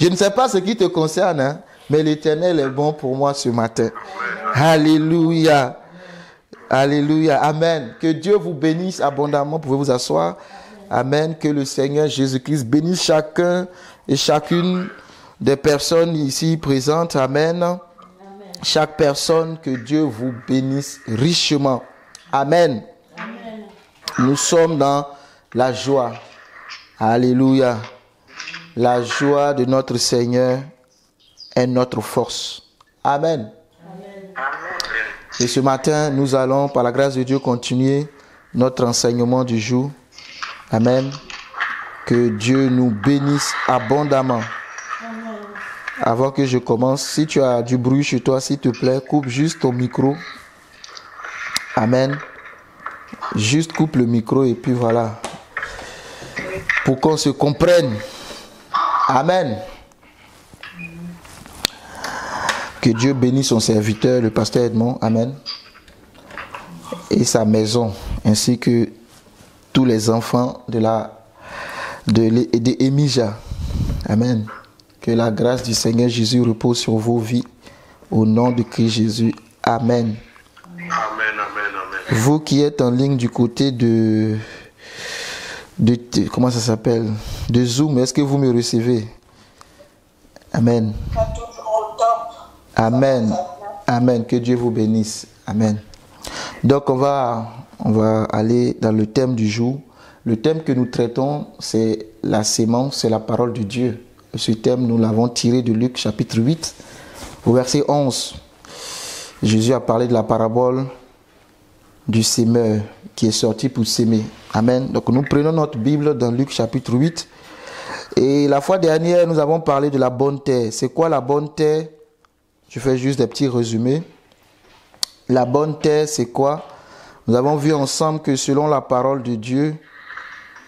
Je ne sais pas ce qui te concerne, hein, mais l'Éternel est bon pour moi ce matin. Alléluia. Alléluia. Amen. Que Dieu vous bénisse abondamment. Vous pouvez vous asseoir. Amen. Que le Seigneur Jésus-Christ bénisse chacun et chacune des personnes ici présentes. Amen. Amen. Chaque personne, que Dieu vous bénisse richement. Amen. Amen. Nous sommes dans la joie. Alléluia. La joie de notre Seigneur est notre force. Amen. Amen. Et ce matin, nous allons, par la grâce de Dieu, continuer notre enseignement du jour. Amen. Que Dieu nous bénisse abondamment. Amen. Avant que je commence, si tu as du bruit chez toi, s'il te plaît, coupe juste ton micro. Amen. Juste coupe le micro et puis voilà. Pour qu'on se comprenne. Amen. Que Dieu bénisse son serviteur, le pasteur Edmond. Amen. Et sa maison, ainsi que tous les enfants de Émija. Amen. Que la grâce du Seigneur Jésus repose sur vos vies. Au nom de Christ Jésus. Amen. Amen, amen, amen. Vous qui êtes en ligne du côté de comment ça s'appelle? De Zoom, est-ce que vous me recevez? Amen. Amen. Amen. Que Dieu vous bénisse. Amen. Donc on va aller dans le thème du jour. Le thème que nous traitons, c'est la sémence, c'est la parole de Dieu. Ce thème, nous l'avons tiré de Luc chapitre 8, au verset 11. Jésus a parlé de la parabole du sémeur qui est sorti pour s'aimer. Amen. Donc nous prenons notre Bible dans Luc chapitre 8. Et la fois dernière, nous avons parlé de la bonne terre. C'est quoi la bonne terre? Je fais juste des petits résumés. La bonne terre, c'est quoi? Nous avons vu ensemble que selon la parole de Dieu,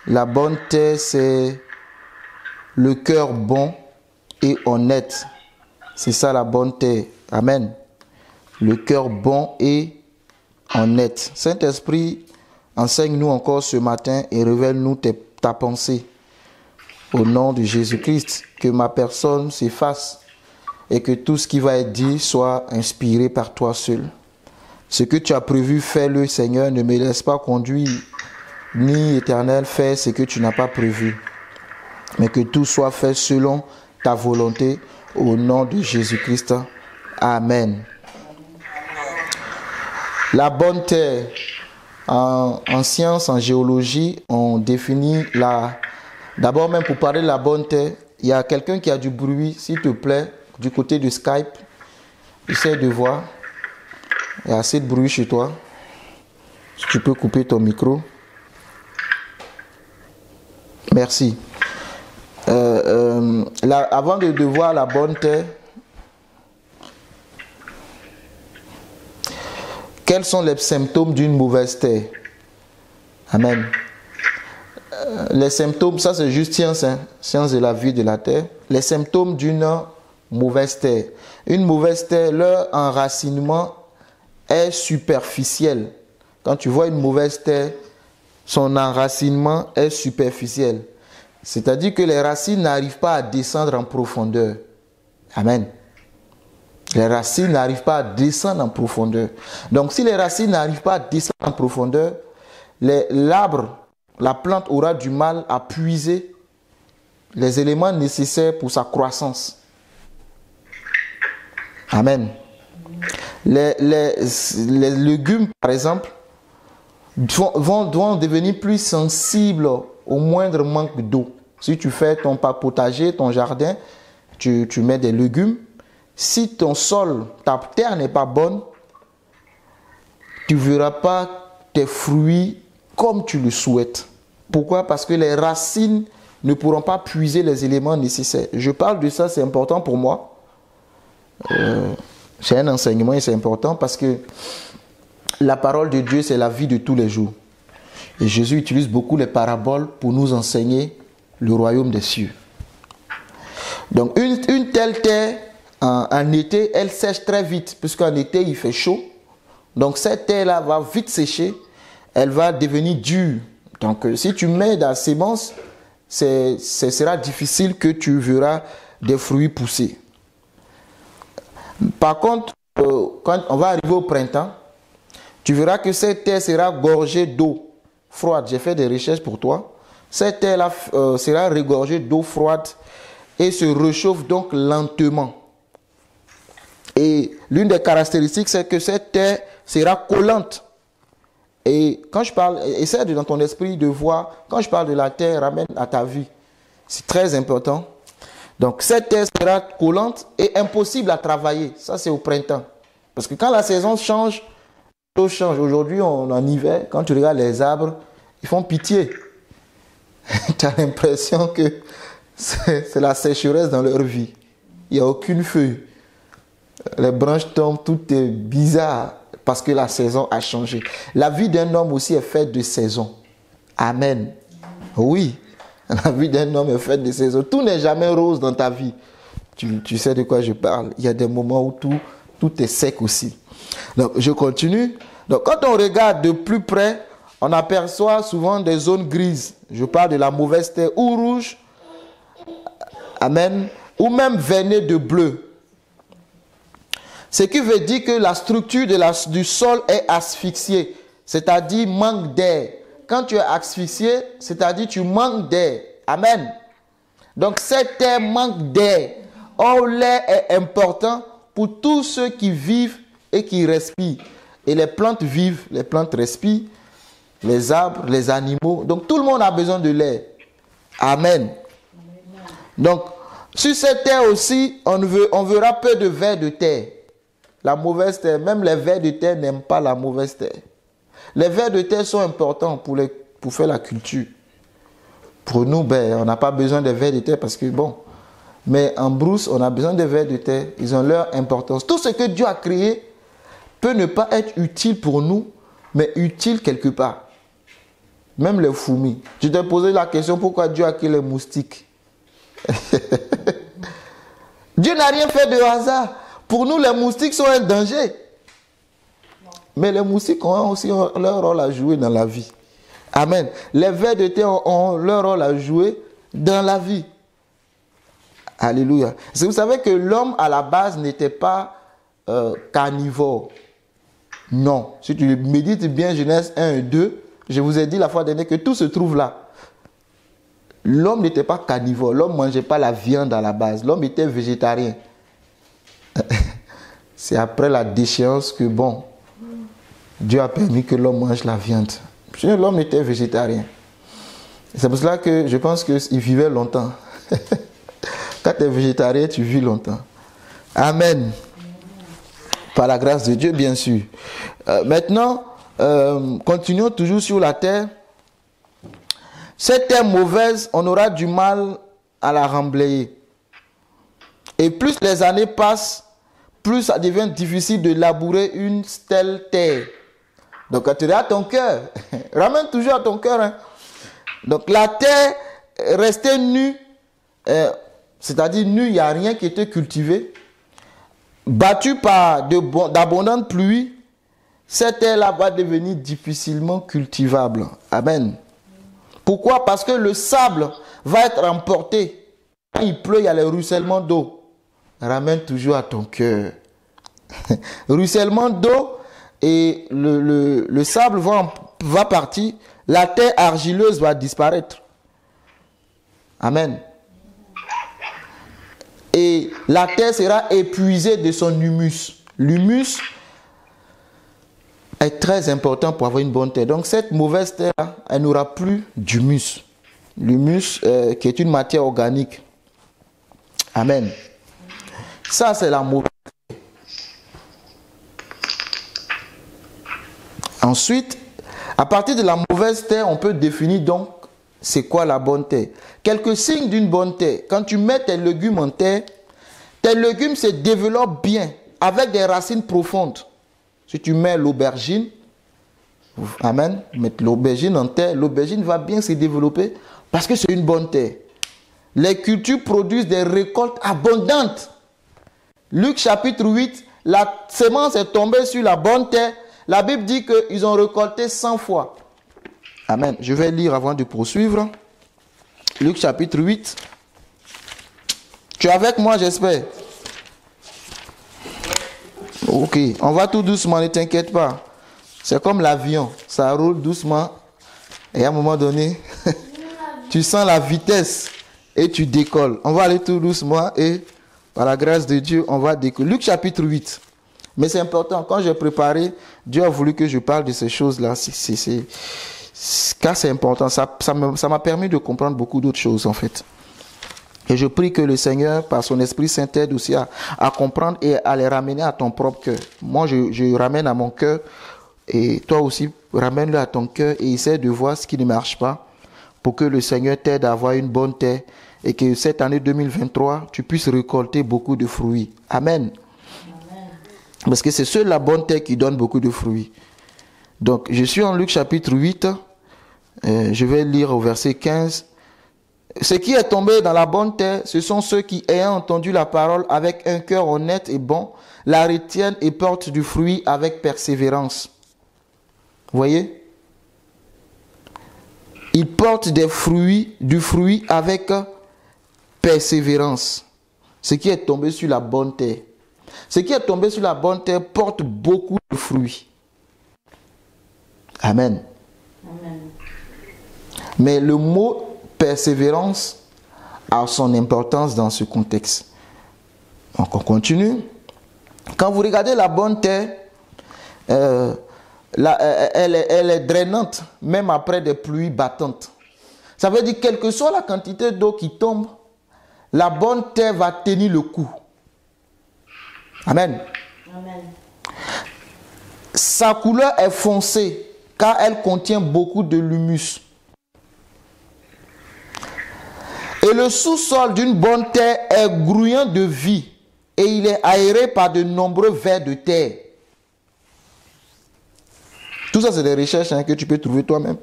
la bonne terre, c'est le cœur bon et honnête. C'est ça la bonne terre. Amen. Le cœur bon et honnête. Saint-Esprit, enseigne-nous encore ce matin et révèle-nous ta pensée. Au nom de Jésus-Christ, que ma personne s'efface et que tout ce qui va être dit soit inspiré par toi seul. Ce que tu as prévu, fais-le, Seigneur. Ne me laisse pas conduire, ni Éternel, fais ce que tu n'as pas prévu. Mais que tout soit fait selon ta volonté, au nom de Jésus-Christ. Amen. La bonne terre. En sciences, en géologie, on définit la... D'abord, même pour parler de la bonne terre, il y a quelqu'un qui a du bruit, s'il te plaît, du côté de Skype. Essaie de voir. Il y a assez de bruit chez toi. Si tu peux couper ton micro. Merci. Avant de voir la bonne terre, quels sont les symptômes d'une mauvaise terre? Amen. Les symptômes, ça c'est juste science, hein, science de la vie de la terre. Les symptômes d'une mauvaise terre. Une mauvaise terre, leur enracinement est superficiel. Quand tu vois une mauvaise terre, son enracinement est superficiel. C'est-à-dire que les racines n'arrivent pas à descendre en profondeur. Amen. Les racines n'arrivent pas à descendre en profondeur. Donc si les racines n'arrivent pas à descendre en profondeur, l'arbre, la plante aura du mal à puiser les éléments nécessaires pour sa croissance. Amen. Les légumes, par exemple, vont devenir plus sensibles au moindre manque d'eau. Si tu fais ton potager, ton jardin, tu mets des légumes. Si ton sol, ta terre n'est pas bonne, tu ne verras pas tes fruits comme tu le souhaites. Pourquoi? Parce que les racines ne pourront pas puiser les éléments nécessaires. Je parle de ça, c'est important pour moi. C'est un enseignement et c'est important parce que la parole de Dieu, c'est la vie de tous les jours. Et Jésus utilise beaucoup les paraboles pour nous enseigner le royaume des cieux. Donc une telle terre, en été, elle sèche très vite, puisqu'en été, il fait chaud. Donc cette terre-là va vite sécher, elle va devenir dure. Donc si tu mets dans la sémence, ce sera difficile que tu verras des fruits poussés. Par contre, quand on va arriver au printemps, tu verras que cette terre sera gorgée d'eau froide. J'ai fait des recherches pour toi. Cette terre-là sera regorgée d'eau froide et se réchauffe donc lentement. Et l'une des caractéristiques, c'est que cette terre sera collante. Et quand je parle, essaie dans ton esprit de voir, quand je parle de la terre, ramène à ta vie. C'est très important. Donc cette terre sera collante et impossible à travailler. Ça, c'est au printemps. Parce que quand la saison change, tout change. Aujourd'hui, on est en hiver. Quand tu regardes les arbres, ils font pitié. Tu as l'impression que c'est la sécheresse dans leur vie. Il n'y a aucune feuille. Les branches tombent, tout est bizarre parce que la saison a changé. La vie d'un homme aussi est faite de saisons. Amen. Oui, la vie d'un homme est faite de saisons. Tout n'est jamais rose dans ta vie. Tu sais de quoi je parle. Il y a des moments où tout est sec aussi. Donc, je continue. Donc, quand on regarde de plus près, on aperçoit souvent des zones grises. Je parle de la mauvaise terre ou rouge. Amen. Ou même veinées de bleu. Ce qui veut dire que la structure du sol est asphyxiée. C'est-à-dire manque d'air. Quand tu es asphyxié, c'est-à-dire tu manques d'air. Amen. Donc cette terre manque d'air. Or l'air est important pour tous ceux qui vivent et qui respirent. Et les plantes vivent, les plantes respirent, les arbres, les animaux. Donc tout le monde a besoin de l'air. Amen. Donc sur cette terre aussi, on verra peu de vers de terre. La mauvaise terre, même les vers de terre n'aiment pas la mauvaise terre. Les vers de terre sont importants pour faire la culture. Pour nous, on n'a pas besoin des vers de terre parce que bon. Mais en brousse, on a besoin des vers de terre. Ils ont leur importance. Tout ce que Dieu a créé peut ne pas être utile pour nous, mais utile quelque part. Même les fourmis. Je t'ai posé la question pourquoi Dieu a créé les moustiques. Dieu n'a rien fait de hasard. Pour nous, les moustiques sont un danger. Mais les moustiques ont aussi leur rôle à jouer dans la vie. Amen. Les vers de terre ont leur rôle à jouer dans la vie. Alléluia. Vous savez que l'homme, à la base, n'était pas carnivore. Non. Si tu médites bien Genèse 1 et 2, je vous ai dit la fois dernière que tout se trouve là. L'homme n'était pas carnivore. L'homme ne mangeait pas la viande à la base. L'homme était végétarien. C'est après la déchéance que, bon, Dieu a permis que l'homme mange la viande. L'homme était végétarien. C'est pour cela que je pense qu'il vivait longtemps. Quand tu es végétarien, tu vis longtemps. Amen. Par la grâce de Dieu, bien sûr. Maintenant, continuons toujours sur la terre. Cette terre mauvaise, on aura du mal à la remblayer. Et plus les années passent, plus ça devient difficile de labourer une telle terre. Donc, quand tu regardes ton cœur, ramène toujours à ton cœur. Hein. Donc, la terre restait nue, c'est-à-dire nue, il n'y a rien qui était cultivé. Battue par d'abondantes pluies, cette terre-là va devenir difficilement cultivable. Amen. Pourquoi? Parce que le sable va être emporté. Quand il pleut, il y a le ruissellement d'eau. Ramène toujours à ton cœur. Ruissellement d'eau et le sable va partir. La terre argileuse va disparaître. Amen. Et la terre sera épuisée de son humus. L'humus est très important pour avoir une bonne terre. Donc cette mauvaise terre, elle n'aura plus d'humus. L'humus qui est une matière organique. Amen. Ça, c'est la mauvaise terre. Ensuite, à partir de la mauvaise terre, on peut définir donc c'est quoi la bonne terre. Quelques signes d'une bonne terre. Quand tu mets tes légumes en terre, tes légumes se développent bien avec des racines profondes. Si tu mets l'aubergine, amen, mettre l'aubergine en terre, l'aubergine va bien se développer parce que c'est une bonne terre. Les cultures produisent des récoltes abondantes. Luc chapitre 8, la semence est tombée sur la bonne terre. La Bible dit qu'ils ont récolté 100 fois. Amen. Je vais lire avant de poursuivre. Luc chapitre 8. Tu es avec moi, j'espère? Ok, on va tout doucement, ne t'inquiète pas. C'est comme l'avion, ça roule doucement. Et à un moment donné, tu sens la vitesse et tu décolles. On va aller tout doucement et par la grâce de Dieu, on va décoller. Luc chapitre 8. Mais c'est important, quand j'ai préparé, Dieu a voulu que je parle de ces choses-là. Car c'est important, ça m'a permis de comprendre beaucoup d'autres choses en fait. Et je prie que le Seigneur, par son Esprit Saint, t'aide aussi à comprendre et à les ramener à ton propre cœur. Moi, je ramène à mon cœur et toi aussi, ramène-le à ton cœur et essaie de voir ce qui ne marche pas pour que le Seigneur t'aide à avoir une bonne terre et que cette année 2023, tu puisses récolter beaucoup de fruits. Amen. Amen. Parce que c'est seule la bonne terre qui donne beaucoup de fruits. Donc, je suis en Luc chapitre 8. Je vais lire au verset 15. Ce qui est tombé dans la bonne terre, ce sont ceux qui, ayant entendu la parole avec un cœur honnête et bon, la retiennent et portent du fruit avec persévérance. Vous voyez? Ils portent du fruit avec persévérance. Ce qui est tombé sur la bonne terre. Ce qui est tombé sur la bonne terre porte beaucoup de fruits. Amen. Amen. Mais le mot persévérance a son importance dans ce contexte. Donc on continue. Quand vous regardez la bonne terre, elle est drainante, même après des pluies battantes. Ça veut dire quelle que soit la quantité d'eau qui tombe, la bonne terre va tenir le coup. Amen. Amen. Sa couleur est foncée car elle contient beaucoup de l'humus. Et le sous-sol d'une bonne terre est grouillant de vie et il est aéré par de nombreux vers de terre. Tout ça, c'est des recherches que tu peux trouver toi-même.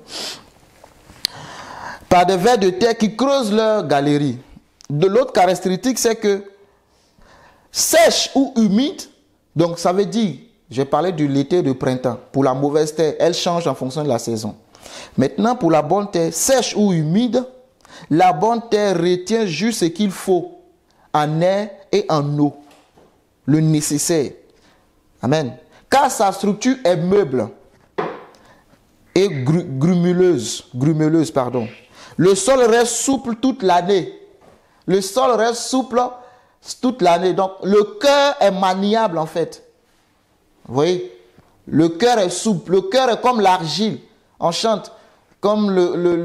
Par des vers de terre qui creusent leur galerie. De l'autre caractéristique, c'est que sèche ou humide, donc ça veut dire, j'ai parlé de l'été et du printemps. Pour la mauvaise terre, elle change en fonction de la saison. Maintenant, pour la bonne terre, sèche ou humide, la bonne terre retient juste ce qu'il faut en air et en eau, le nécessaire. Amen. Car sa structure est meuble et grumuleuse. Le sol reste souple toute l'année. Le sol reste souple toute l'année. Donc, le cœur est maniable en fait. Vous voyez? Le cœur est souple. Le cœur est comme l'argile. On chante. Comme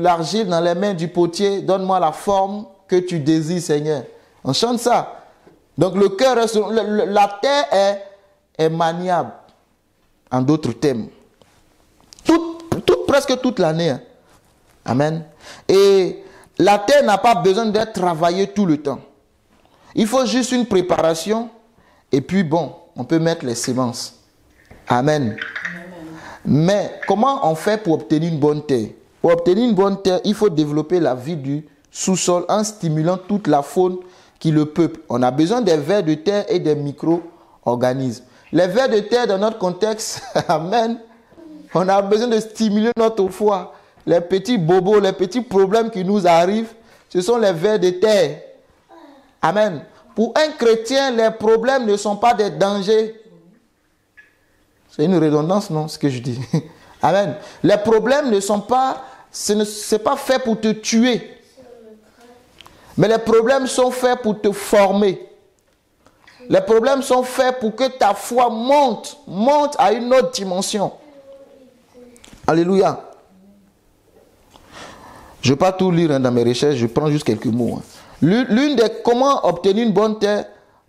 l'argile dans les mains du potier, donne-moi la forme que tu désires, Seigneur. On chante ça. Donc le cœur, la terre est maniable. En d'autres termes. Presque toute l'année. Hein. Amen. Et la terre n'a pas besoin d'être travaillée tout le temps. Il faut juste une préparation. Et puis bon, on peut mettre les semences. Amen. Mais comment on fait pour obtenir une bonne terre? Pour obtenir une bonne terre, il faut développer la vie du sous-sol en stimulant toute la faune qui le peuple. On a besoin des vers de terre et des micro-organismes. Les vers de terre, dans notre contexte, amen, on a besoin de stimuler notre foi. Les petits bobos, les petits problèmes qui nous arrivent, ce sont les vers de terre. Amen. Pour un chrétien, les problèmes ne sont pas des dangers. C'est une redondance, non, ce que je dis. Amen. Les problèmes ne sont pas, c'est pas fait pour te tuer. Mais les problèmes sont faits pour te former. Les problèmes sont faits pour que ta foi monte à une autre dimension. Alléluia. Je ne vais pas tout lire dans mes recherches, je prends juste quelques mots. L'une des comment obtenir une bonne terre,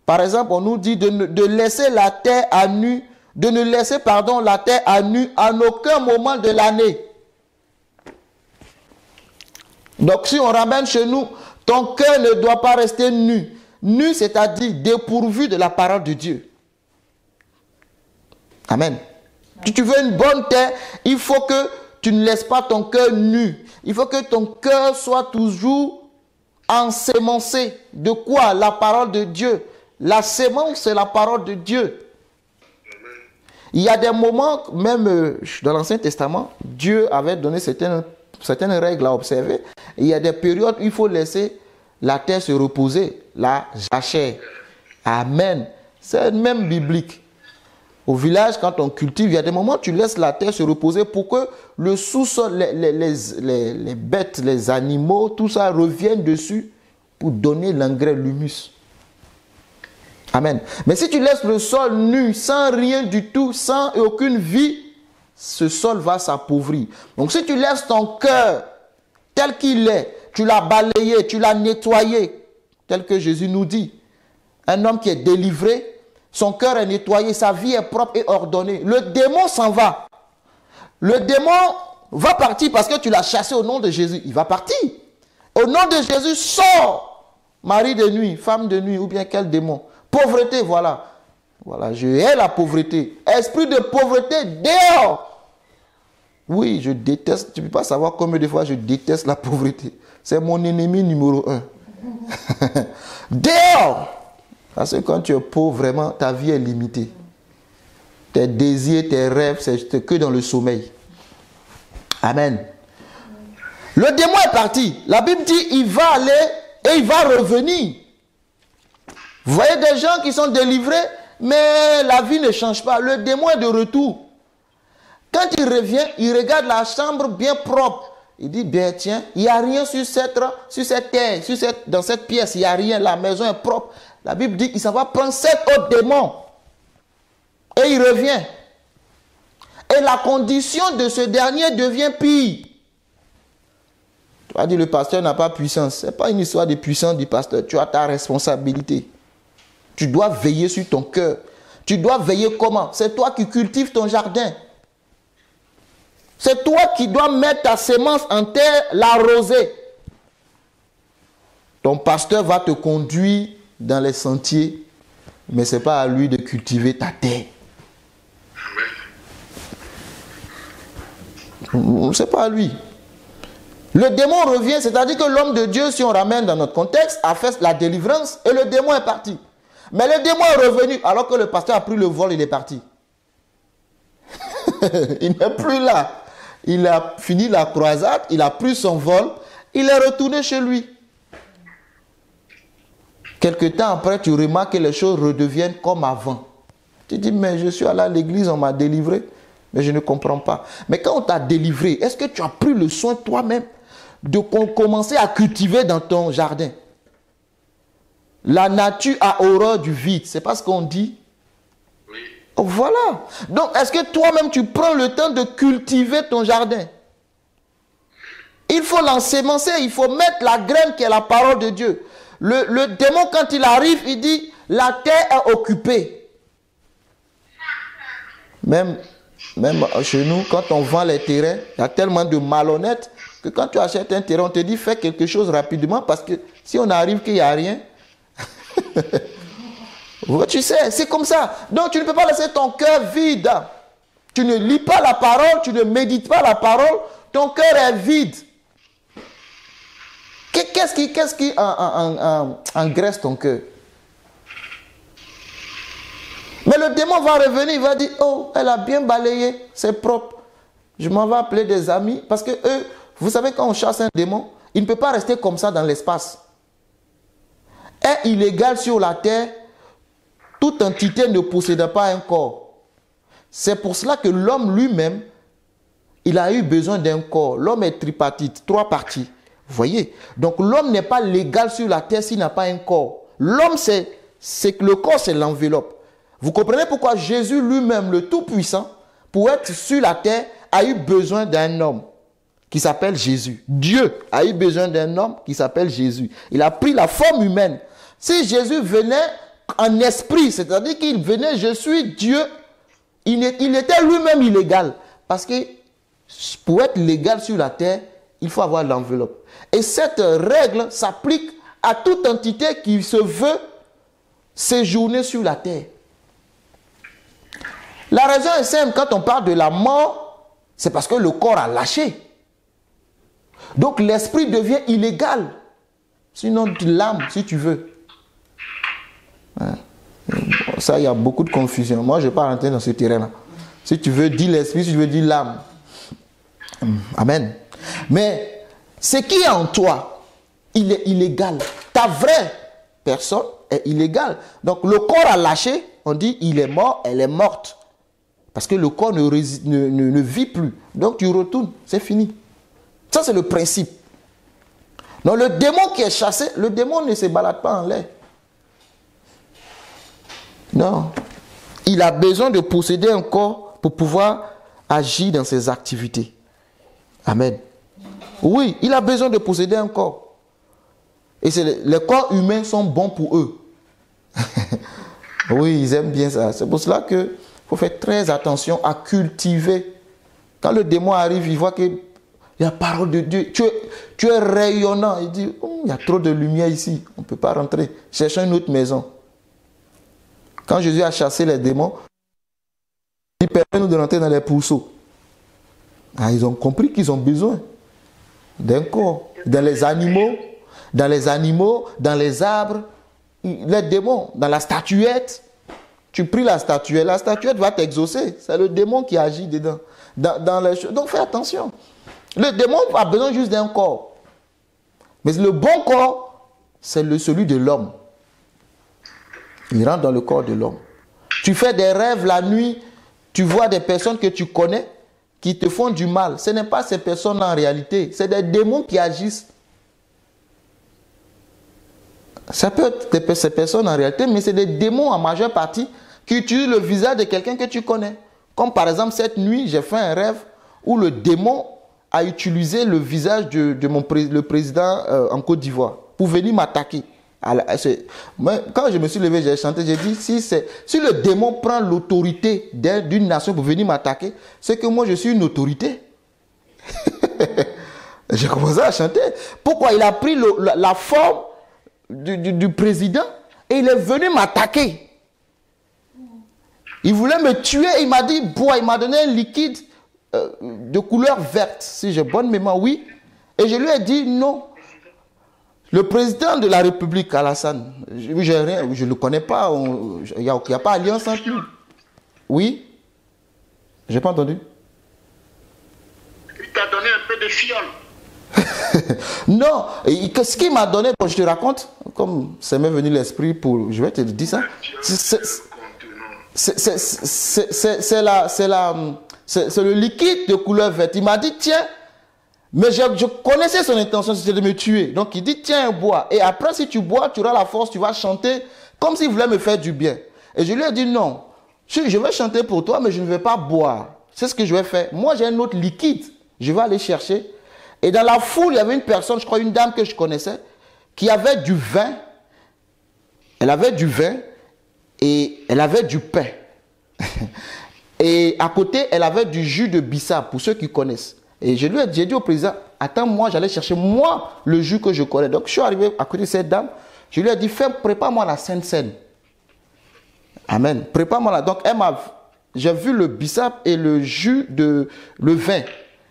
par exemple, on nous dit de laisser la terre à nu. De ne laisser, la terre à nu en aucun moment de l'année. Donc, si on ramène chez nous, ton cœur ne doit pas rester nu. Nu, c'est-à-dire dépourvu de la parole de Dieu. Amen. Si tu veux une bonne terre, il faut que tu ne laisses pas ton cœur nu. Il faut que ton cœur soit toujours ensémencé. De quoi? La parole de Dieu. La sémence, c'est la parole de Dieu. Il y a des moments, même dans l'Ancien Testament, Dieu avait donné certaines règles à observer. Il y a des périodes où il faut laisser la terre se reposait, la jachère. Amen. C'est même biblique. Au village, quand on cultive, il y a des moments où tu laisses la terre se reposer pour que le sous-sol, les bêtes, les animaux, tout ça revienne dessus pour donner l'engrais, l'humus. Amen. Mais si tu laisses le sol nu, sans rien du tout, sans aucune vie, ce sol va s'appauvrir. Donc si tu laisses ton cœur tel qu'il est, tu l'as balayé, tu l'as nettoyé, tel que Jésus nous dit, un homme qui est délivré, son cœur est nettoyé, sa vie est propre et ordonnée. Le démon s'en va. Le démon va partir parce que tu l'as chassé au nom de Jésus. Il va partir. Au nom de Jésus, sors. Mari de nuit, femme de nuit, ou bien quel démon. Pauvreté, voilà. Voilà, je hais la pauvreté. Esprit de pauvreté, dehors. Oui, je déteste. Tu ne peux pas savoir combien de fois je déteste la pauvreté. C'est mon ennemi numéro 1. Dehors. Parce que quand tu es pauvre, vraiment, ta vie est limitée. Tes désirs, tes rêves, c'est que dans le sommeil. Amen. Le démon est parti. La Bible dit, il va aller et il va revenir. Vous voyez des gens qui sont délivrés, mais la vie ne change pas. Le démon est de retour. Quand il revient, il regarde la chambre bien propre. Il dit, bien tiens, il n'y a rien sur cette terre, dans cette pièce, il n'y a rien, la maison est propre. La Bible dit qu'il s'en va prendre 7 autres démons. Et il revient. Et la condition de ce dernier devient pire. Tu vas dire, le pasteur n'a pas puissance. Ce n'est pas une histoire de puissance du pasteur. Tu as ta responsabilité. Tu dois veiller sur ton cœur. Tu dois veiller comment? C'est toi qui cultives ton jardin. C'est toi qui dois mettre ta semence en terre, l'arroser. Ton pasteur va te conduire dans les sentiers, mais ce n'est pas à lui de cultiver ta terre. Ce n'est pas à lui. Le démon revient, c'est-à-dire que l'homme de Dieu, si on ramène dans notre contexte, a fait la délivrance et le démon est parti. Mais le démon est revenu alors que le pasteur a pris le vol, il est parti. Il n'est plus là. Il a fini la croisade, il a pris son vol, il est retourné chez lui. Quelque temps après, tu remarques que les choses redeviennent comme avant. Tu dis, mais je suis allé à l'église, on m'a délivré, mais je ne comprends pas. Mais quand on t'a délivré, est-ce que tu as pris le soin toi-même de commencer à cultiver dans ton jardin? La nature a horreur du vide, c'est pas ce qu'on dit? Oui. Oh, voilà. Donc, est-ce que toi-même, tu prends le temps de cultiver ton jardin? Il faut l'ensemencer, il faut mettre la graine qui est la parole de Dieu. Le démon, quand il arrive, il dit, la terre est occupée. Même chez nous, quand on vend les terrains, il y a tellement de malhonnêtes que quand tu achètes un terrain, on te dit, fais quelque chose rapidement parce que si on arrive qu'il n'y a rien, tu sais, c'est comme ça. Donc, tu ne peux pas laisser ton cœur vide. Tu ne lis pas la parole, tu ne médites pas la parole, ton cœur est vide. Qu'est-ce qui engraisse ton cœur? Mais le démon va revenir, il va dire, oh, elle a bien balayé, c'est propre. Je m'en vais appeler des amis. Parce que eux, vous savez, quand on chasse un démon, il ne peut pas rester comme ça dans l'espace. Est illégal sur la terre, toute entité ne possédait pas un corps. C'est pour cela que l'homme lui-même, il a eu besoin d'un corps. L'homme est tripartite, 3 parties. Vous voyez? Donc l'homme n'est pas légal sur la terre s'il n'a pas un corps. L'homme, le corps, c'est l'enveloppe. Vous comprenez pourquoi Jésus lui-même, le Tout-Puissant, pour être sur la terre, a eu besoin d'un homme qui s'appelle Jésus. Dieu a eu besoin d'un homme qui s'appelle Jésus. Il a pris la forme humaine. Si Jésus venait en esprit, c'est-à-dire qu'il venait, je suis Dieu, il était lui-même illégal. Parce que pour être légal sur la terre, il faut avoir l'enveloppe. Et cette règle s'applique à toute entité qui se veut séjourner sur la terre. La raison est simple, quand on parle de la mort, c'est parce que le corps a lâché. Donc l'esprit devient illégal. Sinon l'âme, si tu veux. Ça, il y a beaucoup de confusion. Moi, je ne vais pas rentrer dans ce terrain-là. Si tu veux dire l'esprit, si tu veux dire l'âme. Amen. Mais ce qui est en toi, il est illégal. Ta vraie personne est illégale. Donc le corps a lâché, on dit il est mort, elle est morte. Parce que le corps ne vit plus. Donc tu retournes, c'est fini. Ça c'est le principe. Donc le démon qui est chassé, le démon ne se balade pas en l'air. Non. Il a besoin de posséder un corps pour pouvoir agir dans ses activités. Amen. Oui, il a besoin de posséder un corps. Et les corps humains sont bons pour eux. Oui, ils aiment bien ça. C'est pour cela qu'il faut faire très attention à cultiver. Quand le démon arrive, il voit que la parole de Dieu, tu es rayonnant. Il dit, il y a trop de lumière ici, on ne peut pas rentrer. Cherchons une autre maison. Quand Jésus a chassé les démons, il permet nous de rentrer dans les pourceaux. Ah, ils ont compris qu'ils ont besoin d'un corps. Dans les animaux, dans les arbres, les démons, dans la statuette. Tu pries la statuette va t'exaucer. C'est le démon qui agit dedans. Dans les choses. Donc fais attention. Le démon a besoin juste d'un corps. Mais le bon corps, c'est celui de l'homme. Il rentre dans le corps de l'homme. Tu fais des rêves la nuit, tu vois des personnes que tu connais qui te font du mal. Ce n'est pas ces personnes en réalité, c'est des démons qui agissent. Ça peut être ces personnes en réalité, mais c'est des démons en majeure partie qui utilisent le visage de quelqu'un que tu connais. Comme par exemple cette nuit, j'ai fait un rêve où le démon a utilisé le visage de le président en Côte d'Ivoire pour venir m'attaquer. Quand je me suis levé, j'ai chanté, j'ai dit, si le démon prend l'autorité d'une nation pour venir m'attaquer, c'est que moi je suis une autorité. J'ai commencé à chanter. Pourquoi? Il a pris la forme du président et il est venu m'attaquer. Il voulait me tuer, il m'a dit, bois, il m'a donné un liquide de couleur verte, si j'ai bonne mémoire, oui. Et je lui ai dit non. Le président de la République, Alassane, je ne le connais pas, il n'y a pas alliance entre nous. Oui? Je n'ai pas entendu. Il t'a donné un peu de fiole. Non, ce qu'il m'a donné, je te raconte, comme ça m'est venu l'esprit, je vais te dire ça. C'est le liquide de couleur verte. Il m'a dit, tiens, mais je connaissais son intention, c'était de me tuer. Donc il dit, tiens, bois. Et après, si tu bois, tu auras la force, tu vas chanter comme s'il voulait me faire du bien. Et je lui ai dit, non, je vais chanter pour toi, mais je ne vais pas boire. C'est ce que je vais faire. Moi, j'ai un autre liquide. Je vais aller chercher. Et dans la foule, il y avait une personne, je crois une dame que je connaissais, qui avait du vin. Elle avait du vin et elle avait du pain. Et à côté, elle avait du jus de bissap, pour ceux qui connaissent. Et j'ai dit au président, attends, moi, j'allais chercher, moi, le jus que je connais. Donc, je suis arrivé à côté de cette dame. Je lui ai dit, prépare-moi la Sainte Seine. Amen. Prépare-moi la. Donc, j'ai vu le bissap et le jus le vin.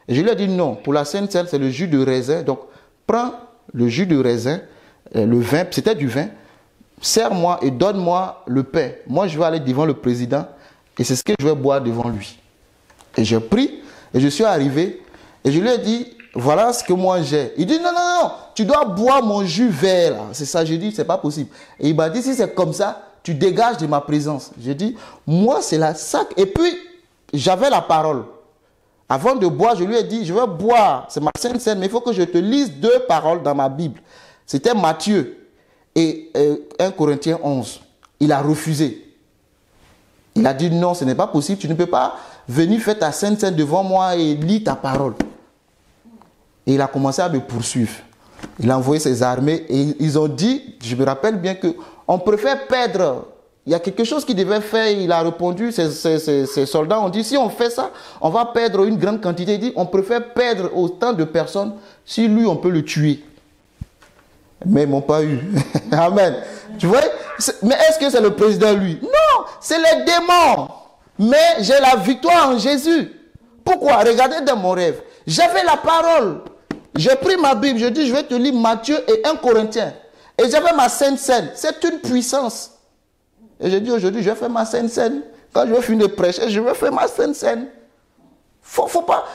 Et je lui ai dit, non, pour la Sainte Seine, c'est le jus de raisin. Donc, prends le jus de raisin, le vin, c'était du vin. Sers-moi et donne-moi le pain. Moi, je vais aller devant le président et c'est ce que je vais boire devant lui. Et j'ai pris et je suis arrivé et je lui ai dit, voilà ce que moi j'ai. Il dit, non, non, non, tu dois boire mon jus vert. C'est ça, j'ai dit, c'est pas possible. Et il m'a dit, si c'est comme ça, tu dégages de ma présence. J'ai dit, moi, c'est la sac. Et puis, j'avais la parole. Avant de boire, je lui ai dit, je vais boire, c'est ma Sainte Seine, mais il faut que je te lise 2 paroles dans ma Bible. C'était Matthieu et 1 Corinthiens 11. Il a refusé. Il a dit non, ce n'est pas possible, tu ne peux pas venir faire ta Sainte Seine devant moi et lire ta parole. Et il a commencé à me poursuivre. Il a envoyé ses armées et ils ont dit, je me rappelle bien qu'on préfère perdre. Il y a quelque chose qu'il devait faire, il a répondu, ses soldats ont dit, si on fait ça, on va perdre une grande quantité. Il dit, on préfère perdre autant de personnes, si lui, on peut le tuer. Mais ils ne m'ont pas eu. Amen. Tu vois? Mais est-ce que c'est le président, lui? Non, c'est les démons. Mais j'ai la victoire en Jésus. Pourquoi? Regardez dans mon rêve. J'avais la parole. J'ai pris ma Bible, je dis, je vais te lire Matthieu et 1 Corinthiens. Et j'avais ma Sainte Seine. C'est une puissance. Et je dis aujourd'hui, je vais faire ma Sainte Seine. Quand je vais finir de prêcher, je vais faire ma Sainte Seine. Faut pas.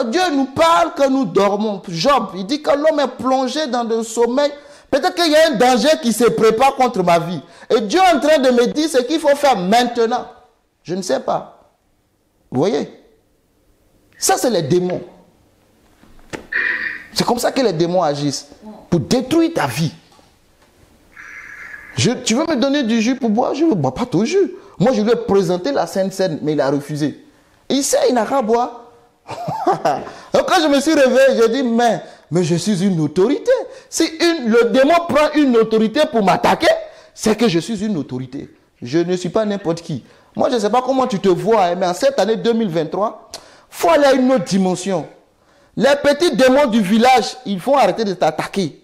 Dieu nous parle que nous dormons. Job, il dit que l'homme est plongé dans le sommeil. Peut-être qu'il y a un danger qui se prépare contre ma vie. Et Dieu est en train de me dire ce qu'il faut faire maintenant. Je ne sais pas. Vous voyez? Ça, c'est les démons. C'est comme ça que les démons agissent. Pour détruire ta vie. Tu veux me donner du jus pour boire? Je ne bois pas ton jus. Moi, je lui ai présenté la Sainte Seine, mais il a refusé. Il sait, il n'a qu'à boire. Donc, quand je me suis réveillé, j'ai dit, mais je suis une autorité. Si le démon prend une autorité pour m'attaquer, c'est que je suis une autorité. Je ne suis pas n'importe qui. Moi, je ne sais pas comment tu te vois, mais en cette année 2023, il faut aller à une autre dimension. Les petits démons du village, ils vont arrêter de t'attaquer.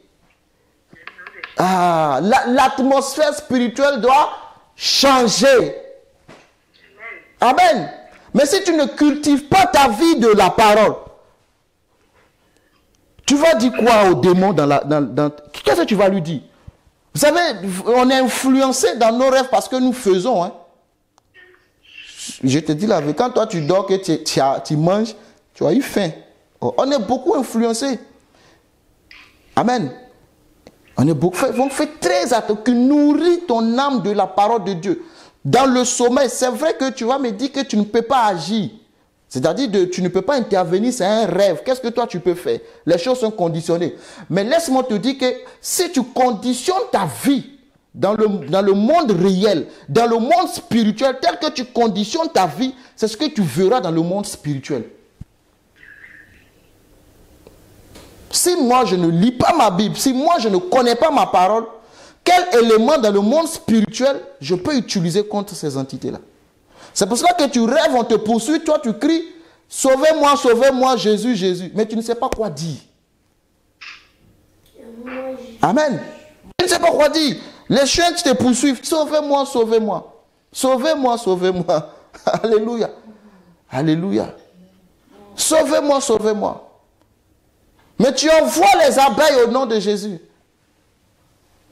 Ah, l'atmosphère spirituelle doit changer. Amen. Mais si tu ne cultives pas ta vie de la parole, tu vas dire quoi au démon qu'est-ce que tu vas lui dire? Vous savez, on est influencé dans nos rêves parce que nous faisons. Hein. Je te dis la vérité, quand toi tu dors, que tu manges, tu as eu faim. On est beaucoup influencé. Amen. On est beaucoup. Donc fais très attention, que nourris ton âme de la parole de Dieu. Dans le sommeil, c'est vrai que tu vas me dire que tu ne peux pas agir. C'est-à-dire que tu ne peux pas intervenir, c'est un rêve. Qu'est-ce que toi tu peux faire? Les choses sont conditionnées. Mais laisse-moi te dire que si tu conditionnes ta vie dans le monde réel, dans le monde spirituel, tel que tu conditionnes ta vie, c'est ce que tu verras dans le monde spirituel. Si moi je ne lis pas ma Bible, si moi je ne connais pas ma parole, quel élément dans le monde spirituel je peux utiliser contre ces entités-là? C'est pour cela que tu rêves, on te poursuit, toi tu cries, sauvez-moi, sauvez-moi, Jésus, Jésus. Mais tu ne sais pas quoi dire. Amen. Tu ne sais pas quoi dire. Les chiens te poursuivent, sauvez-moi, sauvez-moi. Sauvez-moi, sauvez-moi. Alléluia. Alléluia. Sauvez-moi, sauvez-moi. Mais tu envoies les abeilles au nom de Jésus.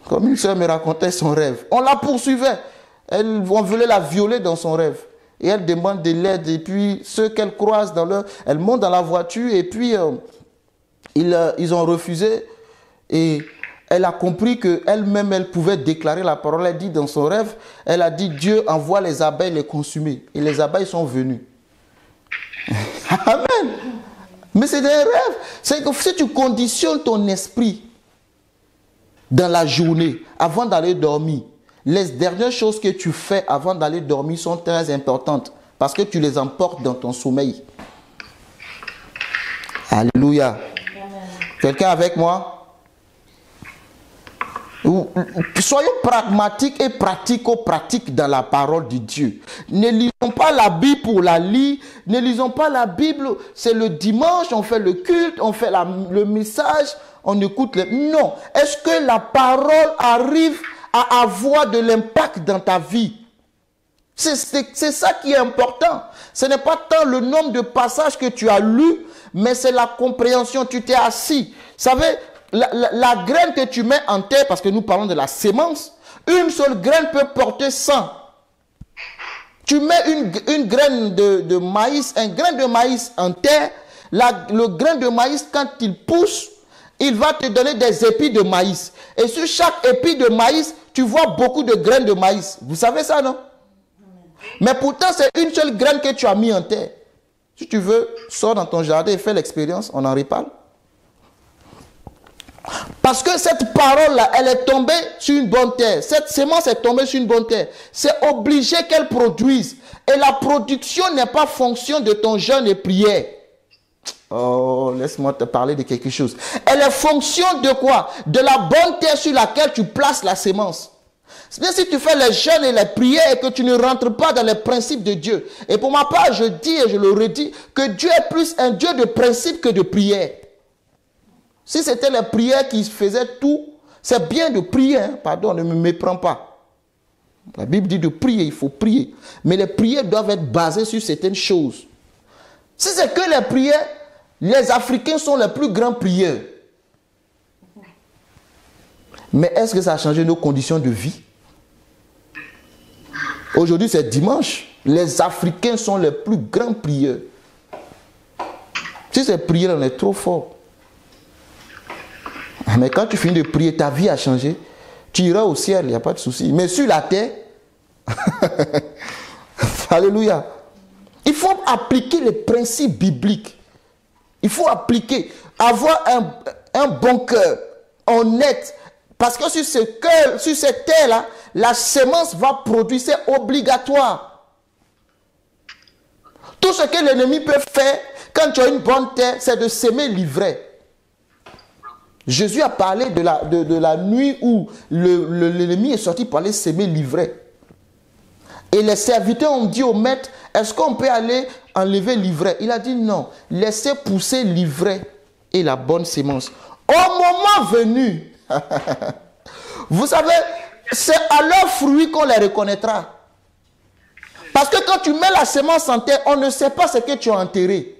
Comme une soeur me racontait son rêve. On la poursuivait. On voulait la violer dans son rêve. Et elle demande de l'aide. Et puis, ceux qu'elle croise elle monte dans la voiture. Et puis, ils ont refusé. Et elle a compris qu'elle-même, elle pouvait déclarer la parole. Elle dit dans son rêve, elle a dit, Dieu envoie les abeilles les consumer. Et les abeilles sont venues. Amen. Mais c'est des rêves. C'est que si tu conditionnes ton esprit dans la journée, avant d'aller dormir, les dernières choses que tu fais avant d'aller dormir sont très importantes parce que tu les emportes dans ton sommeil. Alléluia. Quelqu'un avec moi? Soyons pragmatiques et pratico-pratiques dans la parole de Dieu. Ne lisons pas la Bible pour la lire. Ne lisons pas la Bible. C'est le dimanche, on fait le culte, on fait le message, on écoute. Non. Est-ce que la parole arrive à avoir de l'impact dans ta vie? C'est ça qui est important. Ce n'est pas tant le nombre de passages que tu as lus, mais c'est la compréhension. Tu t'es assis. Vous savez, la graine que tu mets en terre, parce que nous parlons de la sémence, une seule graine peut porter 100. Tu mets une graine de maïs, un grain de maïs en terre, le grain de maïs, quand il pousse, il va te donner des épis de maïs. Et sur chaque épi de maïs, tu vois beaucoup de graines de maïs. Vous savez ça, non? Mais pourtant, c'est une seule graine que tu as mis en terre. Si tu veux, sors dans ton jardin et fais l'expérience, on en reparle. Parce que cette parole-là, elle est tombée sur une bonne terre. Cette sémence est tombée sur une bonne terre. C'est obligé qu'elle produise. Et la production n'est pas fonction de ton jeûne et prière. Oh, laisse-moi te parler de quelque chose. Elle est fonction de quoi? De la bonne terre sur laquelle tu places la sémence. C'est-à-dire si tu fais les jeûnes et les prières et que tu ne rentres pas dans les principes de Dieu. Et pour ma part, je dis et je le redis que Dieu est plus un Dieu de principes que de prières. Si c'était les prières qui faisaient tout, c'est bien de prier, hein? Pardon, ne me méprends pas. La Bible dit de prier, il faut prier. Mais les prières doivent être basées sur certaines choses. Si c'est que les prières, les Africains sont les plus grands prieurs. Mais est-ce que ça a changé nos conditions de vie? Aujourd'hui, c'est dimanche. Les Africains sont les plus grands prieurs. Si c'est prier, on est trop fort. Mais quand tu finis de prier, ta vie a changé. Tu iras au ciel, il n'y a pas de souci. Mais sur la terre, alléluia. Il faut appliquer les principes bibliques. Il faut appliquer, avoir un bon cœur, honnête. Parce que sur ce cœur, sur cette terre-là, la semence va produire, c'est obligatoire. Tout ce que l'ennemi peut faire quand tu as une bonne terre, c'est de s'aimer l'ivraie. Jésus a parlé de la nuit où l'ennemi est sorti pour aller s'aimer l'ivraie. Et les serviteurs ont dit au maître, est-ce qu'on peut aller enlever l'ivraie? Il a dit non, laissez pousser l'ivraie et la bonne sémence. Au moment venu, vous savez, c'est à leurs fruits qu'on les reconnaîtra. Parce que quand tu mets la sémence en terre, on ne sait pas ce que tu as enterré.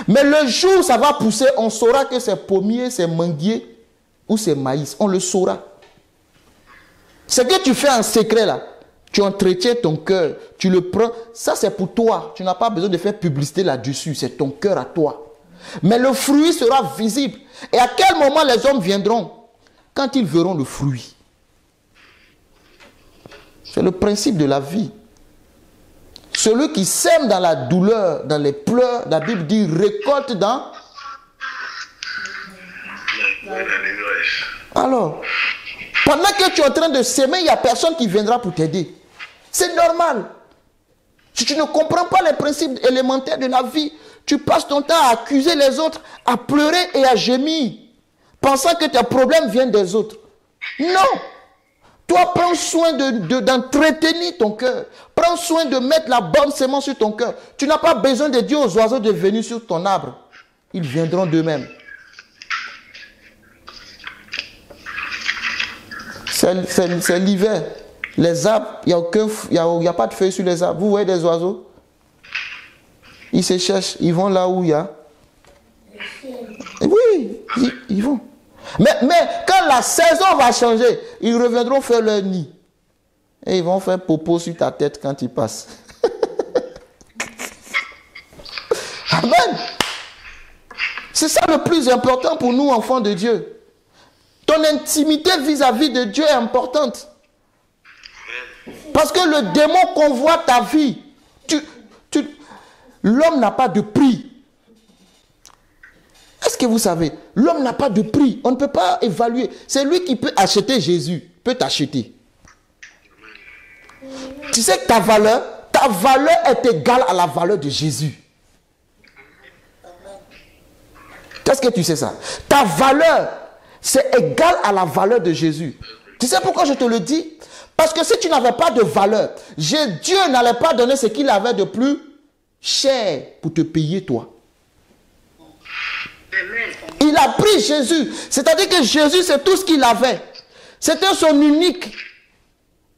Mais le jour où ça va pousser, on saura que c'est pommier, c'est manguier ou c'est maïs. On le saura. Ce que tu fais en secret là, tu entretiens ton cœur, tu le prends, ça c'est pour toi. Tu n'as pas besoin de faire publicité là-dessus, c'est ton cœur à toi. Mais le fruit sera visible. Et à quel moment les hommes viendront? Quand ils verront le fruit. C'est le principe de la vie. Celui qui sème dans la douleur, dans les pleurs, la Bible dit récolte dans... Alors, pendant que tu es en train de s'aimer, il n'y a personne qui viendra pour t'aider. C'est normal. Si tu ne comprends pas les principes élémentaires de la vie, tu passes ton temps à accuser les autres, à pleurer et à gémir, pensant que tes problèmes viennent des autres. Non. Toi, prends soin d'entretenir ton cœur. Prends soin de mettre la bonne sémence sur ton cœur. Tu n'as pas besoin de dire aux oiseaux de venir sur ton arbre. Ils viendront d'eux-mêmes. C'est l'hiver. Les arbres, il n'y a pas de feuilles sur les arbres. Vous voyez des oiseaux? Ils se cherchent. Ils vont là où il y a. Oui, ils vont. Mais quand la saison va changer, ils reviendront faire leur nid. Et ils vont faire popo sur ta tête quand ils passent. Amen. C'est ça le plus important pour nous, enfants de Dieu. Ton intimité vis-à-vis de Dieu est importante. Parce que le démon convoite ta vie. L'homme n'a pas de prix. Est-ce que vous savez, l'homme n'a pas de prix. On ne peut pas évaluer. C'est lui qui peut acheter Jésus, peut t'acheter. Tu sais que ta valeur est égale à la valeur de Jésus. Qu'est-ce que tu sais ça? Ta valeur, c'est égal à la valeur de Jésus. Tu sais pourquoi je te le dis? Parce que si tu n'avais pas de valeur, Dieu n'allait pas donner ce qu'il avait de plus cher pour te payer toi. Il a pris Jésus. C'est-à-dire que Jésus, c'est tout ce qu'il avait. C'était son unique.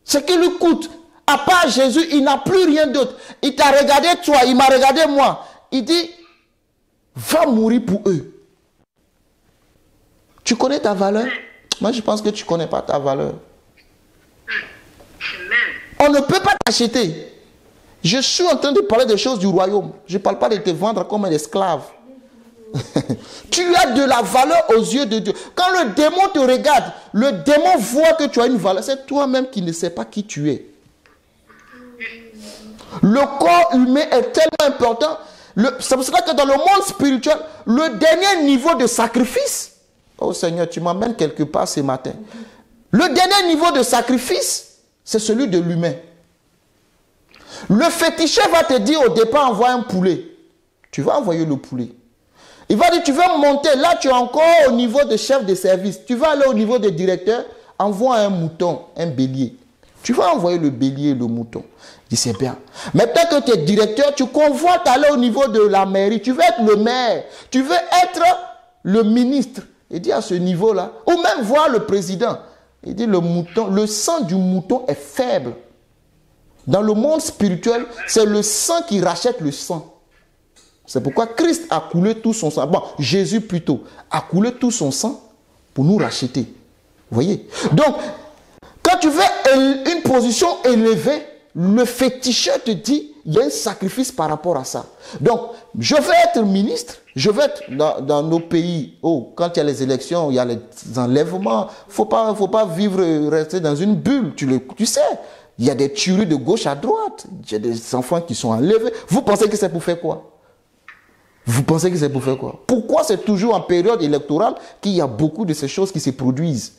Ce qui lui coûte. À part Jésus, il n'a plus rien d'autre. Il t'a regardé toi, il m'a regardé moi. Il dit, va mourir pour eux. Tu connais ta valeur? Moi, je pense que tu ne connais pas ta valeur. On ne peut pas t'acheter. Je suis en train de parler des choses du royaume. Je ne parle pas de te vendre comme un esclave. Tu as de la valeur aux yeux de Dieu. Quand le démon te regarde, le démon voit que tu as une valeur. C'est toi-même qui ne sais pas qui tu es. Le corps humain est tellement important. C'est pour cela que dans le monde spirituel, le dernier niveau de sacrifice, oh Seigneur, tu m'emmènes quelque part ce matin. Le dernier niveau de sacrifice, c'est celui de l'humain. Le féticheur va te dire au départ, envoie un poulet. Tu vas envoyer le poulet. Il va dire, tu veux monter, là tu es encore au niveau de chef de service. Tu vas aller au niveau de directeur, envoie un mouton, un bélier. Tu vas envoyer le bélier et le mouton. Il dit, c'est bien. Maintenant que tu es directeur, tu convoites aller au niveau de la mairie. Tu veux être le maire. Tu veux être le ministre. Il dit, à ce niveau-là, ou même voir le président. Il dit, le mouton, le sang du mouton est faible. Dans le monde spirituel, c'est le sang qui rachète le sang. C'est pourquoi Christ a coulé tout son sang. Bon, Jésus plutôt, a coulé tout son sang pour nous racheter. Vous voyez? Donc, quand tu veux une position élevée, le féticheur te dit, il y a un sacrifice par rapport à ça. Donc, je vais être ministre, je vais être dans nos pays. Oh, quand il y a les élections, il y a les enlèvements. Faut pas vivre, rester dans une bulle. Tu sais, il y a des tueries de gauche à droite. Il y a des enfants qui sont enlevés. Vous pensez que c'est pour faire quoi? Vous pensez que c'est pour faire quoi? Pourquoi c'est toujours en période électorale qu'il y a beaucoup de ces choses qui se produisent?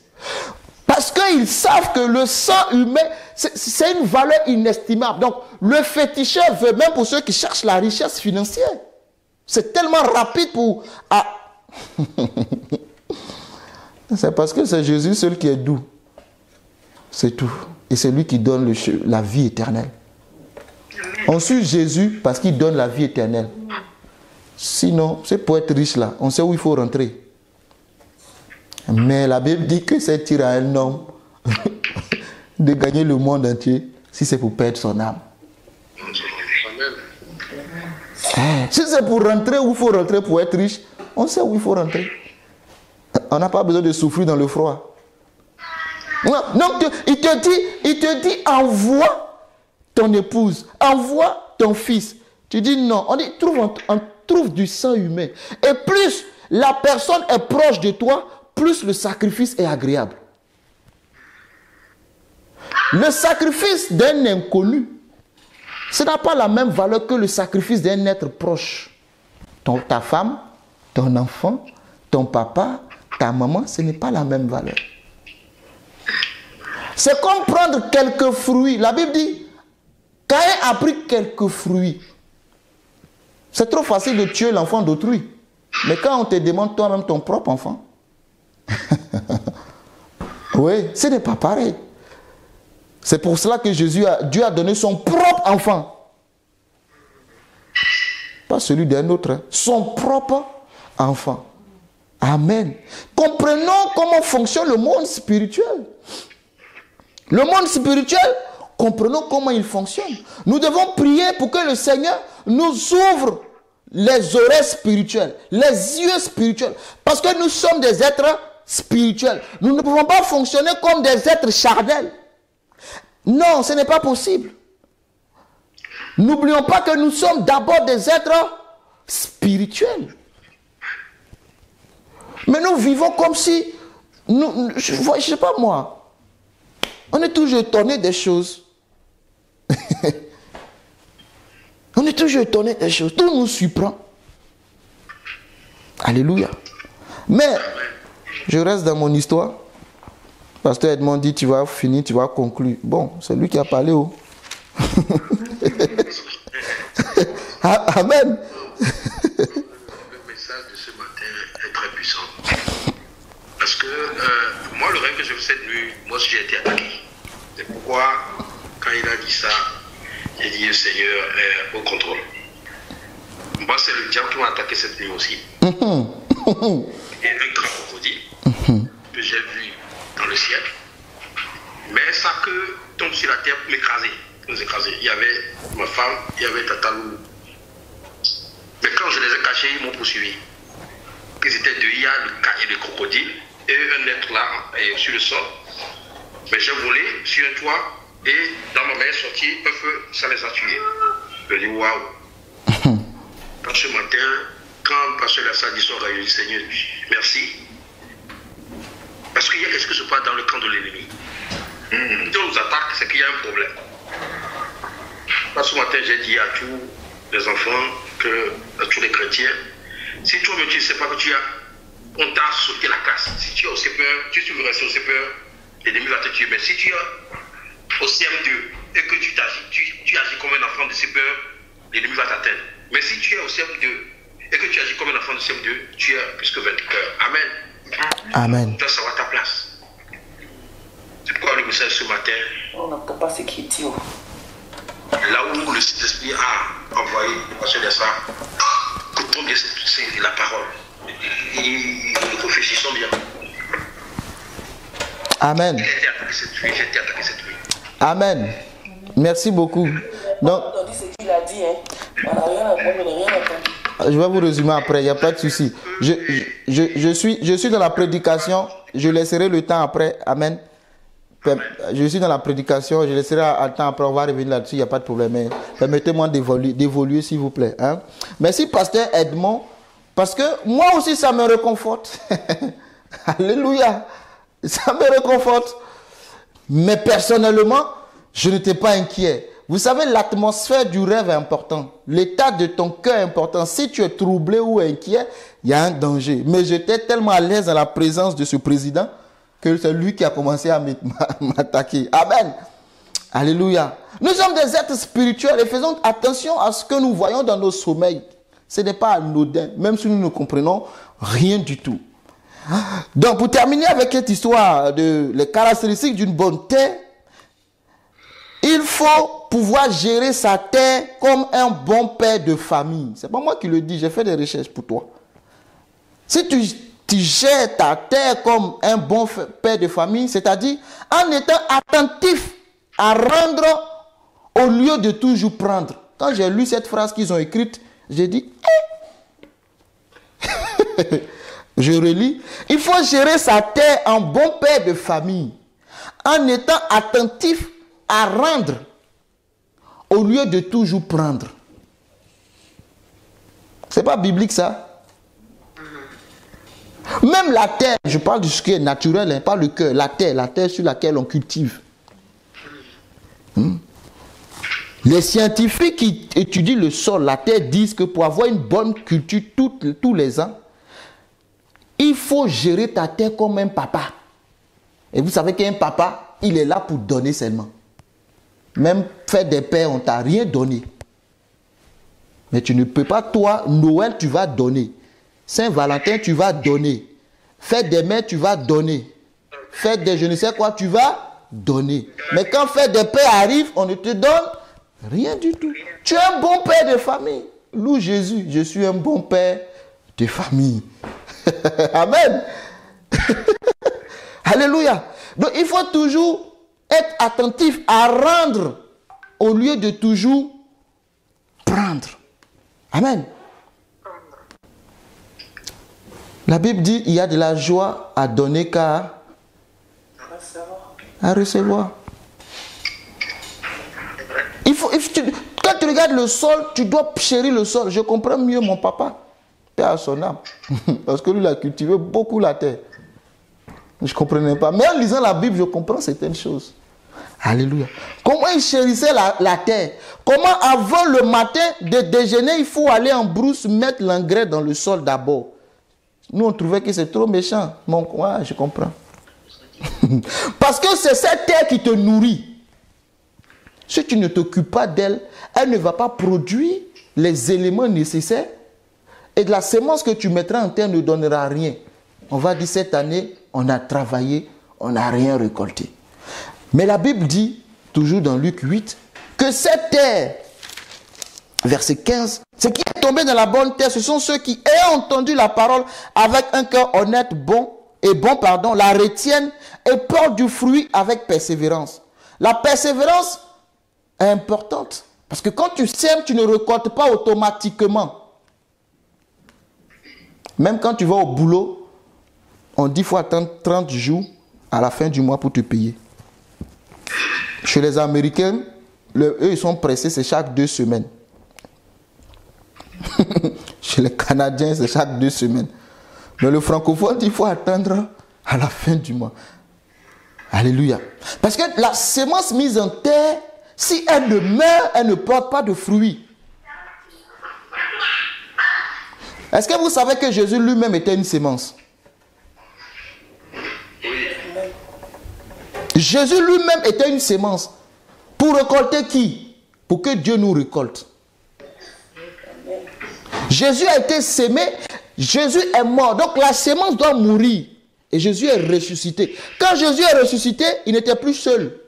Parce qu'ils savent que le sang humain, c'est une valeur inestimable. Donc, le féticheur veut, même pour ceux qui cherchent la richesse financière, c'est tellement rapide pour... c'est parce que c'est Jésus seul qui est doux. C'est tout. Et c'est lui qui donne la vie éternelle. On suit Jésus parce qu'il donne la vie éternelle. Sinon, c'est pour être riche là, on sait où il faut rentrer. Mais la Bible dit que c'est tir à un homme de gagner le monde entier si c'est pour perdre son âme. Si c'est pour rentrer où il faut rentrer pour être riche, on sait où il faut rentrer. On n'a pas besoin de souffrir dans le froid. Donc il te dit envoie ton épouse, envoie ton fils. Tu dis non, on dit trouve du sang humain. Et plus la personne est proche de toi, plus le sacrifice est agréable. Le sacrifice d'un inconnu, ça n'a pas la même valeur que le sacrifice d'un être proche. Ta femme, ton enfant, ton papa, ta maman, ce n'est pas la même valeur. C'est comme prendre quelques fruits. La Bible dit, Caïn a pris quelques fruits. C'est trop facile de tuer l'enfant d'autrui. Mais quand on te demande toi-même ton propre enfant, oui, ce n'est pas pareil. C'est pour cela que Dieu a donné son propre enfant. Pas celui d'un autre, hein. Son propre enfant. Amen. Comprenons comment fonctionne le monde spirituel. Le monde spirituel, comprenons comment il fonctionne. Nous devons prier pour que le Seigneur nous ouvre les oreilles spirituelles, les yeux spirituels. Parce que nous sommes des êtres spirituels. Nous ne pouvons pas fonctionner comme des êtres charnels. Non, ce n'est pas possible. N'oublions pas que nous sommes d'abord des êtres spirituels. Mais nous vivons comme si, je ne sais pas moi, on est toujours étonné des choses. On est toujours étonné des choses. Tout nous surprend. Alléluia. Mais, je reste dans mon histoire. Pasteur Edmond dit, tu vas finir, tu vas conclure. Bon, c'est lui qui a parlé. Oh. Amen. Le message de ce matin est très puissant. Parce que moi, le rêve que j'ai fait cette nuit, moi aussi j'ai été attaqué. C'est pourquoi, quand il a dit ça, j'ai dit, le Seigneur est au contrôle. Moi, c'est le diable qui m'a attaqué cette nuit aussi. Et un grand crocodile que j'ai vu dans le ciel. Mais ça que tombe sur la terre pour m'écraser. Il y avait ma femme, il y avait Tata Loulou. Mais quand je les ai cachés, ils m'ont poursuivi. Ils étaient deux, il y a le crocodile et un être là sur le sol. Mais j'ai volé sur un toit et dans ma main est sorti un feu, ça les a tués. Je dis waouh. Dans ce matin, quand Pasteur Lassa dit son rayon, Seigneur, merci. Parce qu'il y a quelque chose qui se passe dans le camp de l'ennemi. Si on nous attaque, c'est qu'il y a un problème. Ce matin, j'ai dit à tous les enfants, à tous les chrétiens, si toi-même tu ne sais pas que on t'a sauté la classe, si tu es au CPE, tu veux rester au CPE, l'ennemi va te tuer. Mais si tu es au CM2 et que tu agis comme un enfant de CPE, l'ennemi va t'atteindre. Mais si tu es au CM2 et que tu agis comme un enfant de CM2, tu es plus que vainqueur. Amen. Amen. Tu dois savoir ta place. C'est pourquoi le message ce matin, on n'a pas ce qui tire. Là où le Saint-Esprit a envoyé le pasteur de ça, écoutons bien la parole. Et réfléchissons bien. Amen. J'ai été attaqué cette nuit. Amen. Merci beaucoup. Donc, on dit ce qu'il a dit, hein. On n'a rien entendu. Je vais vous résumer après, il n'y a pas de souci. Je suis dans la prédication, je laisserai le temps après. Amen. Je suis dans la prédication, je laisserai à temps après, on va revenir là-dessus, il n'y a pas de problème. Mais permettez-moi d'évoluer, s'il vous plaît. Hein? Merci, pasteur Edmond, parce que moi aussi, ça me réconforte. Alléluia. Ça me réconforte. Mais personnellement, je n'étais pas inquiet. Vous savez, l'atmosphère du rêve est importante. L'état de ton cœur est important. Si tu es troublé ou inquiet, il y a un danger. Mais j'étais tellement à l'aise dans la présence de ce président que c'est lui qui a commencé à m'attaquer. Amen. Alléluia. Nous sommes des êtres spirituels et faisons attention à ce que nous voyons dans nos sommeils. Ce n'est pas anodin, même si nous ne comprenons rien du tout. Donc, pour terminer avec cette histoire de les caractéristiques d'une bonne terre, il faut pouvoir gérer sa terre comme un bon père de famille. Ce n'est pas moi qui le dis, j'ai fait des recherches pour toi. Si tu gères ta terre comme un bon père de famille, c'est-à-dire en étant attentif à rendre au lieu de toujours prendre. Quand j'ai lu cette phrase qu'ils ont écrite, j'ai dit, je relis, il faut gérer sa terre en bon père de famille, en étant attentif à rendre au lieu de toujours prendre. C'est pas biblique ça? Même la terre, je parle de ce qui est naturel, hein, pas le cœur, la terre sur laquelle on cultive. Les scientifiques qui étudient le sol, la terre, disent que pour avoir une bonne culture tous les ans, il faut gérer ta terre comme un papa. Et vous savez qu'un papa, il est là pour donner seulement. Même faire des pères, on ne t'a rien donné. Mais tu ne peux pas, toi, Noël, tu vas donner. Saint-Valentin, tu vas donner. Fête des mères, tu vas donner. Fête des je ne sais quoi, tu vas donner. Mais quand fête des pères arrive, on ne te donne rien du tout. Tu es un bon père de famille. Loue Jésus, je suis un bon père de famille. Amen. Alléluia. Donc il faut toujours être attentif à rendre au lieu de toujours prendre. Amen. La Bible dit il y a de la joie à donner qu'à recevoir. Quand tu regardes le sol, tu dois chérir le sol. Je comprends mieux mon papa, père à son âme, parce que lui il a cultivé beaucoup la terre. Je ne comprenais pas. Mais en lisant la Bible, je comprends certaines choses. Alléluia. Comment il chérissait la terre. Comment avant le matin de déjeuner, il faut aller en brousse, mettre l'engrais dans le sol d'abord. Nous, on trouvait que c'est trop méchant. Ouais, je comprends. Parce que c'est cette terre qui te nourrit. Si tu ne t'occupes pas d'elle, elle ne va pas produire les éléments nécessaires. Et de la semence que tu mettras en terre ne donnera rien. On va dire cette année, on a travaillé, on n'a rien récolté. Mais la Bible dit, toujours dans Luc 8, que cette terre, verset 15, ce qui est tombé dans la bonne terre, ce sont ceux qui, ayant entendu la parole avec un cœur honnête, la retiennent et portent du fruit avec persévérance. La persévérance est importante. Parce que quand tu sèmes, tu ne récoltes pas automatiquement. Même quand tu vas au boulot, on dit qu'il faut attendre 30 jours à la fin du mois pour te payer. Chez les Américains, eux, ils sont pressés, c'est chaque 2 semaines. Chez les Canadiens, c'est chaque 2 semaines. Mais le francophone, il faut attendre à la fin du mois. Alléluia. Parce que la semence mise en terre, si elle ne meurt, elle ne porte pas de fruits. Est-ce que vous savez que Jésus lui-même était une semence? Jésus lui-même était une semence. Pour récolter qui? Pour que Dieu nous récolte. Jésus a été sémé, Jésus est mort. Donc la semence doit mourir. Et Jésus est ressuscité. Quand Jésus est ressuscité, il n'était plus seul.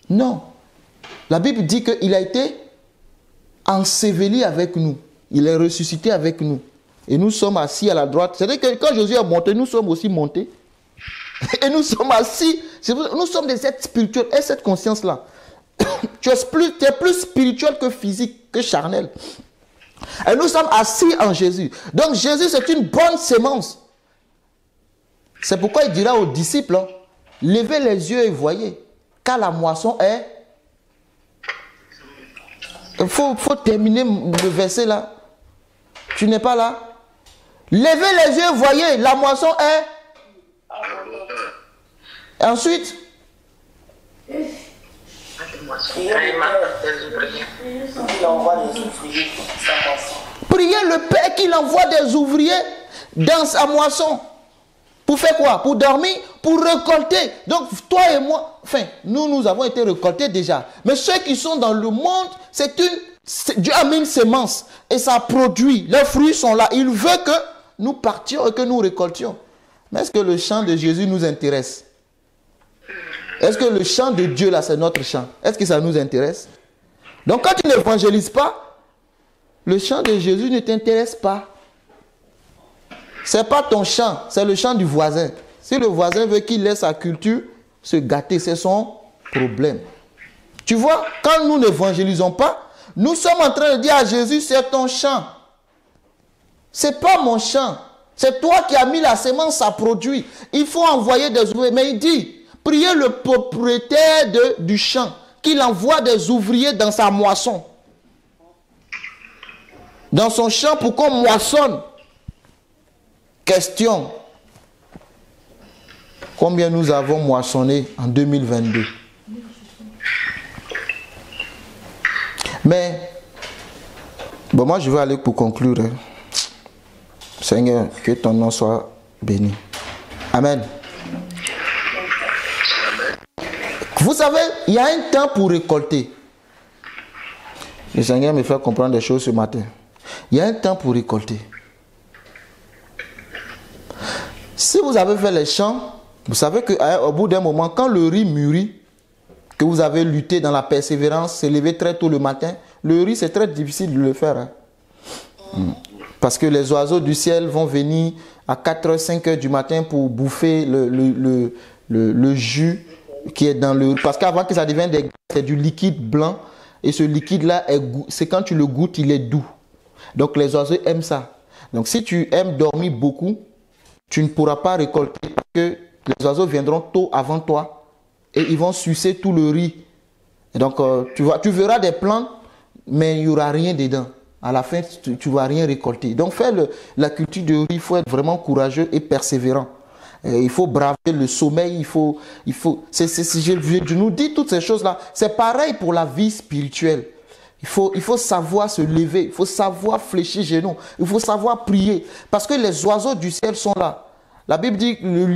Non. La Bible dit qu'il a été enseveli avec nous. Il est ressuscité avec nous. Et nous sommes assis à la droite. C'est-à-dire que quand Jésus est monté, nous sommes aussi montés. Et nous sommes assis. Nous sommes des êtres spirituels. Et cette conscience-là, tu es plus spirituel que physique, que charnel. Et nous sommes assis en Jésus. Donc Jésus, c'est une bonne sémence. C'est pourquoi il dira aux disciples, levez les yeux et voyez, car la moisson est... Il faut terminer le verset là. Tu n'es pas là? Levez les yeux et voyez, la moisson est... Ensuite, priez le Père qu'il envoie des ouvriers dans sa moisson. Pour faire quoi? Pour dormir, pour récolter. Donc toi et moi, enfin, nous avons été récoltés déjà. Mais ceux qui sont dans le monde, Dieu a mis une semence et ça produit. Les fruits sont là. Il veut que nous partions et que nous récoltions. Mais est-ce que le chant de Jésus nous intéresse? Est-ce que le chant de Dieu là, c'est notre chant? Est-ce que ça nous intéresse? Donc quand tu n'évangélises pas, le chant de Jésus ne t'intéresse pas. Ce n'est pas ton chant, c'est le chant du voisin. Si le voisin veut qu'il laisse sa culture se gâter, c'est son problème. Tu vois, quand nous n'évangélisons pas, nous sommes en train de dire à Jésus, c'est ton chant. Ce n'est pas mon chant. C'est toi qui as mis la semence, ça produit. Il faut envoyer des ouvriers. Mais il dit, priez le propriétaire du champ, qu'il envoie des ouvriers dans sa moisson. Dans son champ pour qu'on moissonne. Question. Combien nous avons moissonné en 2022? Mais, bon, moi je vais aller pour conclure. Seigneur, que ton nom soit béni. Amen. Vous savez, il y a un temps pour récolter. Le Seigneur me fait comprendre des choses ce matin. Il y a un temps pour récolter. Si vous avez fait les champs, vous savez qu'au bout d'un moment, quand le riz mûrit, que vous avez lutté dans la persévérance, s'est levé très tôt le matin, le riz c'est très difficile de le faire. Hein. Parce que les oiseaux du ciel vont venir à 4h, 5h du matin pour bouffer le jus qui est dans le... Parce qu'avant que ça devienne c'est du liquide blanc. Et ce liquide-là, c'est quand tu le goûtes, il est doux. Donc les oiseaux aiment ça. Donc si tu aimes dormir beaucoup, tu ne pourras pas récolter parce que les oiseaux viendront tôt avant toi et ils vont sucer tout le riz. Et donc tu verras des plantes, mais il n'y aura rien dedans. À la fin, tu ne vas rien récolter. Donc faire la culture de riz, il faut être vraiment courageux et persévérant. Il faut braver le sommeil, je nous dis toutes ces choses-là. C'est pareil pour la vie spirituelle. Il faut savoir se lever, il faut savoir fléchir genoux, il faut savoir prier. Parce que les oiseaux du ciel sont là. La Bible dit que le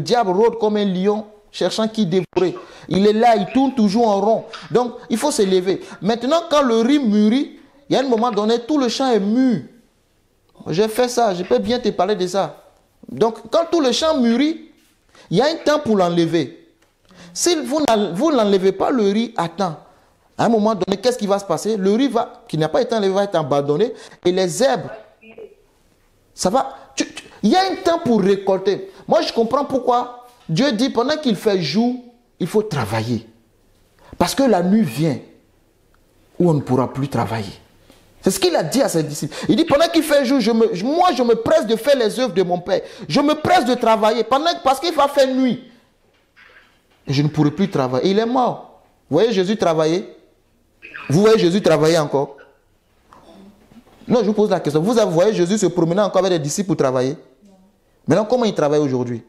diable rôde comme un lion cherchant qui dévorer. Il est là, il tourne toujours en rond. Donc, il faut se lever. Maintenant, quand le riz mûrit, il y a un moment donné, tout le champ est mûr. J'ai fait ça, je peux bien te parler de ça. Donc, quand tout le champ mûrit, il y a un temps pour l'enlever. Si vous n'enlevez pas le riz à temps, à un moment donné, qu'est-ce qui va se passer? Le riz qui n'a pas été enlevé va être abandonné et les herbes, ça va... Il y a un temps pour récolter. Moi, je comprends pourquoi Dieu dit, pendant qu'il fait jour, il faut travailler. Parce que la nuit vient où on ne pourra plus travailler. C'est ce qu'il a dit à ses disciples. Il dit, pendant qu'il fait jour, moi je me presse de faire les œuvres de mon Père. Je me presse de travailler parce qu'il va faire nuit. Et je ne pourrai plus travailler. Il est mort. Vous voyez Jésus travailler? Vous voyez Jésus travailler encore? Non, je vous pose la question. Vous voyez Jésus se promener encore avec des disciples pour travailler? Maintenant, comment il travaille aujourd'hui?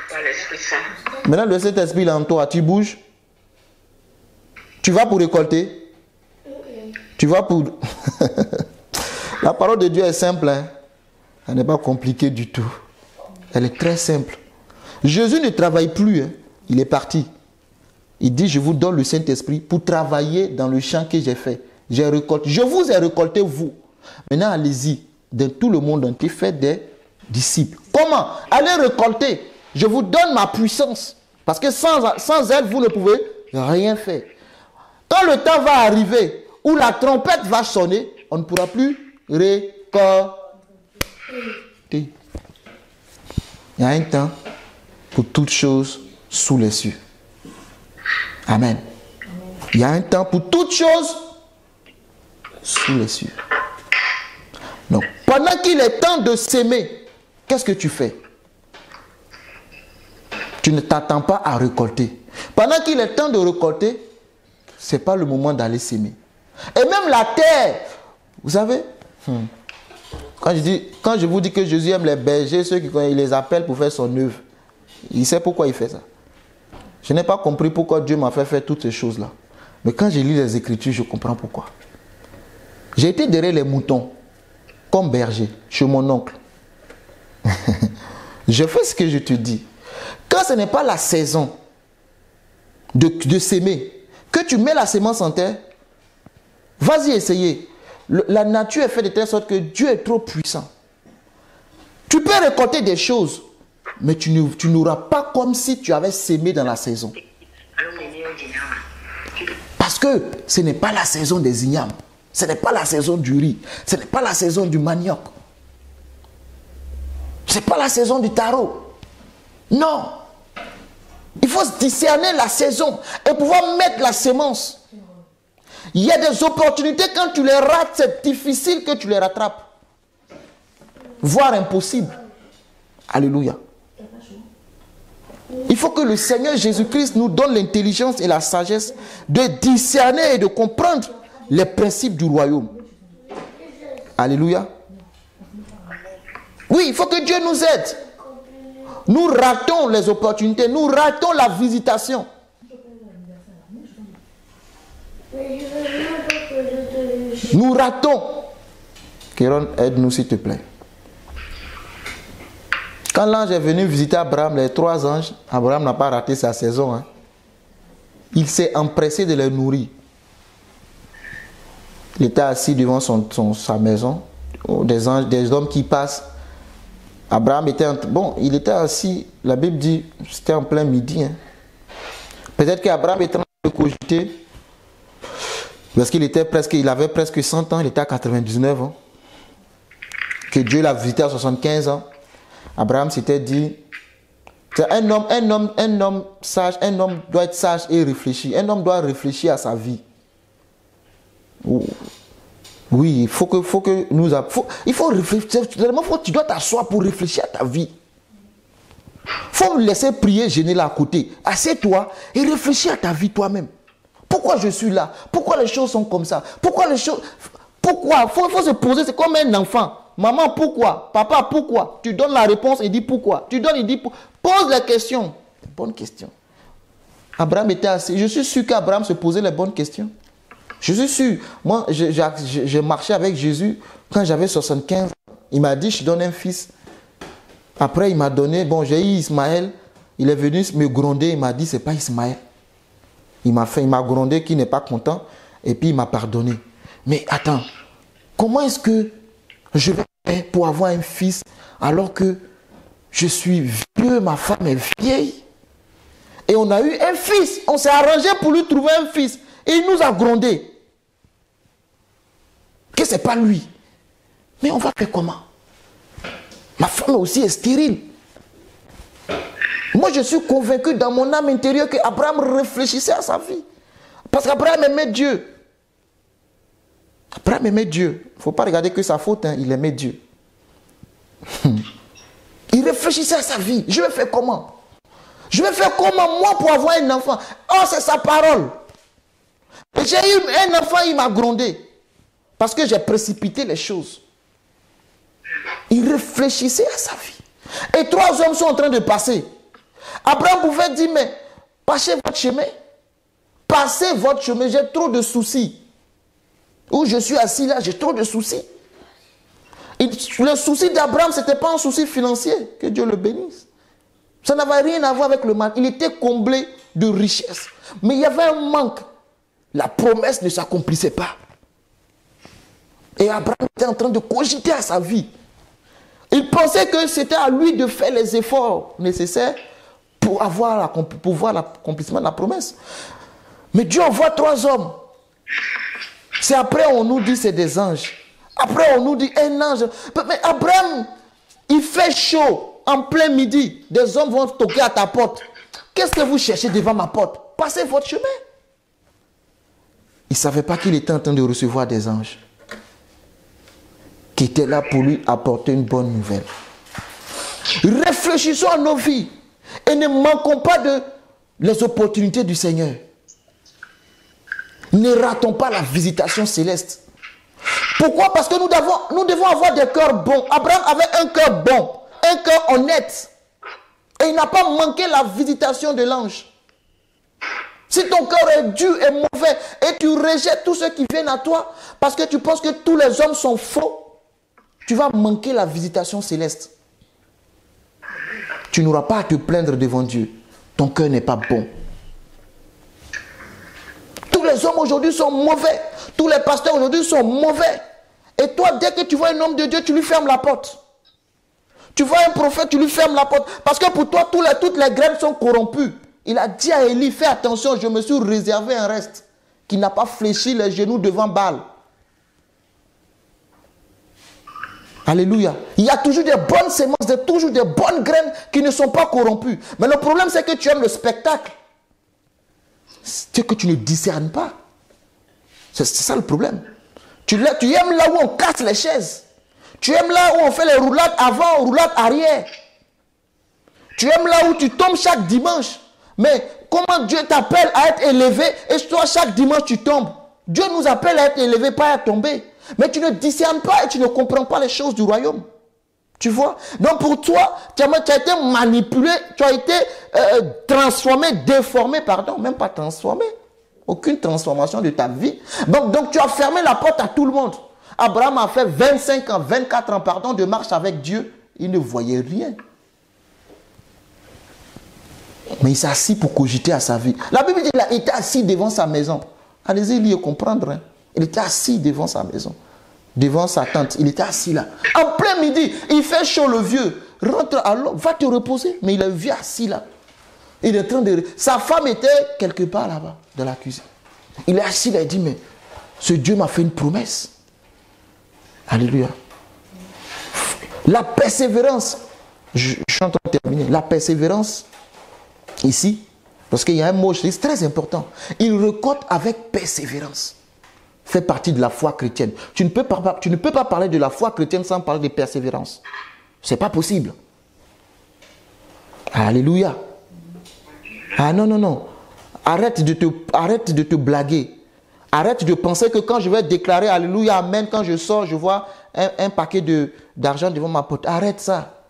Par l'Esprit Saint. Maintenant, le Saint-Esprit est en toi. Tu bouges? Tu vas pour récolter? Tu vas pour... La parole de Dieu est simple. Hein? Elle n'est pas compliquée du tout. Elle est très simple. Jésus ne travaille plus. Hein? Il est parti. Il dit, je vous donne le Saint-Esprit pour travailler dans le champ que j'ai fait. J'ai récolté. Je vous ai récolté, vous. Maintenant, allez-y. Dans tout le monde entier, faites des disciples. Comment? Allez récolter. Je vous donne ma puissance. Parce que sans elle, vous ne pouvez rien faire. Quand le temps va arriver où la trompette va sonner, on ne pourra plus récolter. Il y a un temps pour toutes choses sous les cieux. Amen. Il y a un temps pour toutes choses sous les cieux. Donc, pendant qu'il est temps de s'aimer, qu'est-ce que tu fais? Tu ne t'attends pas à récolter. Pendant qu'il est temps de récolter, ce n'est pas le moment d'aller s'aimer. Et même la terre, vous savez, quand je vous dis que Jésus aime les bergers, ceux qui il les appelle pour faire son œuvre, il sait pourquoi il fait ça. Je n'ai pas compris pourquoi Dieu m'a fait faire toutes ces choses-là. Mais quand je lis les Écritures, je comprends pourquoi. J'ai été derrière les moutons, comme berger, chez mon oncle. Je fais ce que je te dis. Quand ce n'est pas la saison de s'aimer, que tu mets la sémence en terre, vas-y essayer. La nature est faite de telle sorte que Dieu est trop puissant. Tu peux récolter des choses, mais tu n'auras pas comme si tu avais sémé dans la saison. Parce que ce n'est pas la saison des ignames. Ce n'est pas la saison du riz. Ce n'est pas la saison du manioc. Ce n'est pas la saison du taro. Non. Il faut discerner la saison et pouvoir mettre la sémence. Il y a des opportunités, quand tu les rates, c'est difficile que tu les rattrapes. Voire impossible. Alléluia. Il faut que le Seigneur Jésus-Christ nous donne l'intelligence et la sagesse de discerner et de comprendre les principes du royaume. Alléluia. Oui, il faut que Dieu nous aide. Nous ratons les opportunités, nous ratons la visitation. Nous ratons. Kéron, aide-nous s'il te plaît. Quand l'ange est venu visiter Abraham, les 3 anges, Abraham n'a pas raté sa saison. Hein. Il s'est empressé de les nourrir. Il était assis devant sa maison. Des anges, des hommes qui passent. Abraham était... il était assis. La Bible dit, c'était en plein midi. Hein. Peut-être qu'Abraham était en train de cogiter. Parce qu'il avait presque 100 ans. Il était à 99 ans. Que Dieu l'a visité à 75 ans. Abraham s'était dit, un homme sage, un homme doit être sage et réfléchir. Un homme doit réfléchir à sa vie. Oui, il faut que nous... il faut réfléchir. Tu dois t'asseoir pour réfléchir à ta vie. Il faut me laisser prier, gêner là à côté. Assieds-toi et réfléchis à ta vie toi-même. Pourquoi je suis là? Pourquoi les choses sont comme ça? Pourquoi les choses... Pourquoi? Il faut se poser, c'est comme un enfant. Maman, pourquoi? Papa, pourquoi? Tu donnes la réponse et dis pourquoi. Tu donnes et dis pourquoi. Pose les questions. Bonnes questions. Abraham était assis. Je suis sûr qu'Abraham se posait les bonnes questions. Je suis sûr. Moi, j'ai marché avec Jésus quand j'avais 75 ans. Il m'a dit, je te donne un fils. Après, il m'a donné, j'ai eu Ismaël. Il est venu me gronder. Il m'a dit, c'est pas Ismaël. Il m'a grondé qu'il n'est pas content. Et puis, il m'a pardonné. Mais attends, comment est-ce que je vais faire pour avoir un fils alors que je suis vieux, ma femme est vieille? Et on a eu un fils. On s'est arrangé pour lui trouver un fils. Et il nous a grondé. Que c'est pas lui. Mais on va faire comment? Ma femme aussi est stérile. Moi, je suis convaincu dans mon âme intérieure qu'Abraham réfléchissait à sa vie. Parce qu'Abraham aimait Dieu. Abraham aimait Dieu. Il ne faut pas regarder que sa faute, hein. Il aimait Dieu. Il réfléchissait à sa vie. Je vais faire comment? Je vais faire comment moi pour avoir un enfant? Oh, c'est sa parole. J'ai eu un enfant, il m'a grondé. Parce que j'ai précipité les choses. Il réfléchissait à sa vie. Et 3 hommes sont en train de passer. Abraham pouvait dire, mais passez votre chemin. Passez votre chemin, j'ai trop de soucis. Où je suis assis là, j'ai trop de soucis. Le souci d'Abraham, ce n'était pas un souci financier. Que Dieu le bénisse. Ça n'avait rien à voir avec le mal. Il était comblé de richesse. Mais il y avait un manque. La promesse ne s'accomplissait pas. Et Abraham était en train de cogiter à sa vie. Il pensait que c'était à lui de faire les efforts nécessaires pour voir l'accomplissement de la promesse. Mais Dieu envoie 3 hommes. C'est après on nous dit c'est des anges. Après on nous dit un ange. Mais Abraham, il fait chaud en plein midi. Des hommes vont toquer à ta porte. Qu'est-ce que vous cherchez devant ma porte? Passez votre chemin. Il ne savait pas qu'il était en train de recevoir des anges qui étaient là pour lui apporter une bonne nouvelle. Réfléchissons à nos vies. Et ne manquons pas de les opportunités du Seigneur. Ne ratons pas la visitation céleste. Pourquoi? Parce que nous devons avoir des cœurs bons. Abraham avait un cœur bon, un cœur honnête. Et il n'a pas manqué la visitation de l'ange. Si ton cœur est dur et mauvais et tu rejettes tous ceux qui viennent à toi parce que tu penses que tous les hommes sont faux, tu vas manquer la visitation céleste. Tu n'auras pas à te plaindre devant Dieu. Ton cœur n'est pas bon. Tous les hommes aujourd'hui sont mauvais. Tous les pasteurs aujourd'hui sont mauvais. Et toi, dès que tu vois un homme de Dieu, tu lui fermes la porte. Tu vois un prophète, tu lui fermes la porte. Parce que pour toi, toutes les graines sont corrompues. Il a dit à Élie, fais attention, je me suis réservé un reste qui n'a pas fléchi les genoux devant Baal. Alléluia. Il y a toujours des bonnes semences, toujours des bonnes graines qui ne sont pas corrompues. Mais le problème, c'est que tu aimes le spectacle. C'est que tu ne discernes pas. C'est ça le problème. Tu aimes là où on casse les chaises. Tu aimes là où on fait les roulades avant, roulades arrière. Tu aimes là où tu tombes chaque dimanche. Mais comment Dieu t'appelle à être élevé et toi chaque dimanche tu tombes? Dieu nous appelle à être élevé, pas à tomber. Mais tu ne discernes pas et tu ne comprends pas les choses du royaume. Tu vois? Donc pour toi, tu as été manipulé, tu as été transformé, déformé, pardon, même pas transformé. Aucune transformation de ta vie. Donc tu as fermé la porte à tout le monde. Abraham a fait 25 ans, 24 ans, pardon, de marche avec Dieu. Il ne voyait rien. Mais il s'est assis pour cogiter à sa vie. La Bible dit qu'il était assis devant sa maison. Allez-y, lire, comprendre. Hein. Il était assis devant sa maison. Devant sa tente. Il était assis là. En plein midi, il fait chaud le vieux. Rentre à l'eau, va te reposer. Mais il est vu assis là. Il est en train de... Sa femme était quelque part là-bas, dans la cuisine. Il est assis là, il dit, mais ce Dieu m'a fait une promesse. Alléluia. La persévérance. Je suis en train de terminer. La persévérance, ici, parce qu'il y a un mot, c'est très important. Il récolte avec persévérance. Fait partie de la foi chrétienne. Tu ne peux pas parler de la foi chrétienne sans parler de persévérance. C'est pas possible. Alléluia. Ah non, non, non. Arrête de te blaguer. Arrête de penser que quand je vais déclarer Alléluia, Amen, quand je sors, je vois un paquet d'argent devant ma porte. Arrête ça.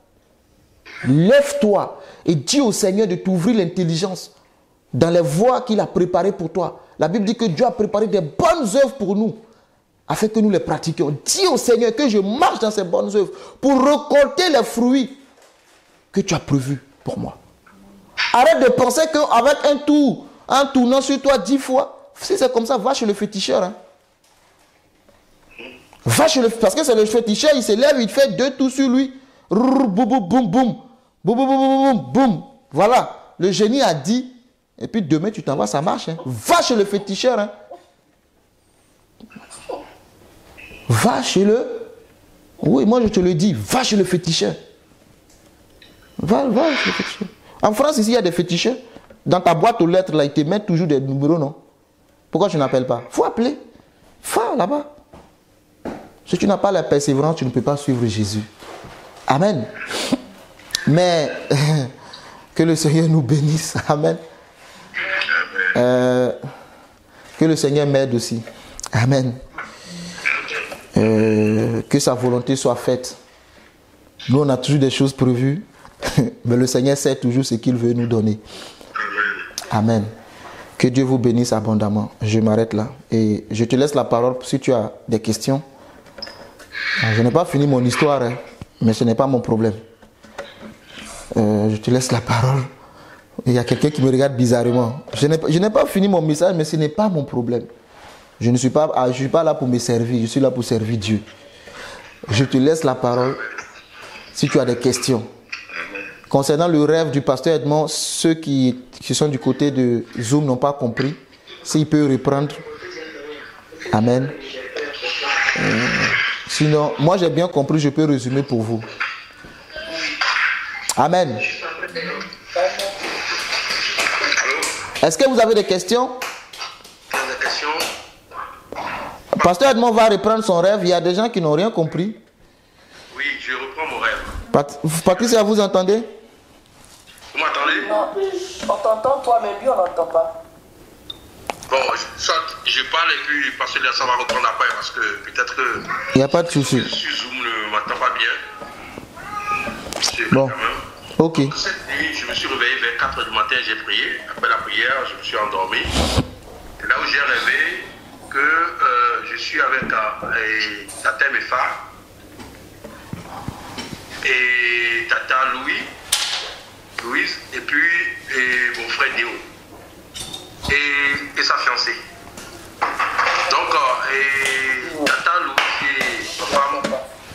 Lève-toi et dis au Seigneur de t'ouvrir l'intelligence dans les voies qu'il a préparées pour toi. La Bible dit que Dieu a préparé des bonnes œuvres pour nous, afin que nous les pratiquions. Dis au Seigneur que je marche dans ces bonnes œuvres pour récolter les fruits que tu as prévus pour moi. Arrête de penser qu'avec un tour, en tournant sur toi 10 fois, si c'est comme ça, va chez le féticheur. Hein. Va chez parce que c'est le féticheur, il se lève, il fait 2 tours sur lui. Boum, boum, boum, boum, boum, boum, boum, boum. Voilà, le génie a dit, et puis demain tu t'en vas, ça marche. Hein. Va chez le féticheur. Hein. Va chez le... Oui, moi je te le dis, va chez le féticheur. Va chez le féticheur. En France, ici, il y a des féticheurs. Dans ta boîte aux lettres, là, ils te mettent toujours des numéros, non? Pourquoi tu n'appelles pas? Il faut appeler. Va là-bas. Si tu n'as pas la persévérance, tu ne peux pas suivre Jésus. Amen. Mais que le Seigneur nous bénisse. Amen. Que le Seigneur m'aide aussi. Amen. Que sa volonté soit faite. Nous, on a toujours des choses prévues. Mais le Seigneur sait toujours ce qu'il veut nous donner. Amen. Que Dieu vous bénisse abondamment. Je m'arrête là. Et je te laisse la parole si tu as des questions. Je n'ai pas fini mon histoire, hein, mais ce n'est pas mon problème. Je te laisse la parole. Il y a quelqu'un qui me regarde bizarrement. Je n'ai pas fini mon message, mais ce n'est pas mon problème. Je ne suis pas là pour me servir. Je suis là pour servir Dieu. Je te laisse la parole si tu as des questions. Concernant le rêve du pasteur Edmond, ceux qui sont du côté de Zoom n'ont pas compris. S'il peut reprendre. Amen. Sinon, moi j'ai bien compris, je peux résumer pour vous. Amen. Est-ce que vous avez des questions? Pasteur Edmond va reprendre son rêve. Il y a des gens qui n'ont rien compris. Oui, je reprends mon rêve. Patricia, vous entendez? Vous m'entendez? On t'entend toi, mais lui on n'entend pas. Bon, soit je parle et puis parce que là ça va reprendre après parce que peut-être que... Il n'y a pas de souci. Sur Zoom ne m'entend pas bien. Bon, ok. Donc, cette nuit, je me suis réveillé vers 4 h du matin, j'ai prié. Après la prière, je me suis endormi. Et là où j'ai rêvé que je suis avec Tata Mefa et Tata Louise et puis mon frère Déo et sa fiancée. Donc, Tata Louise et ma femme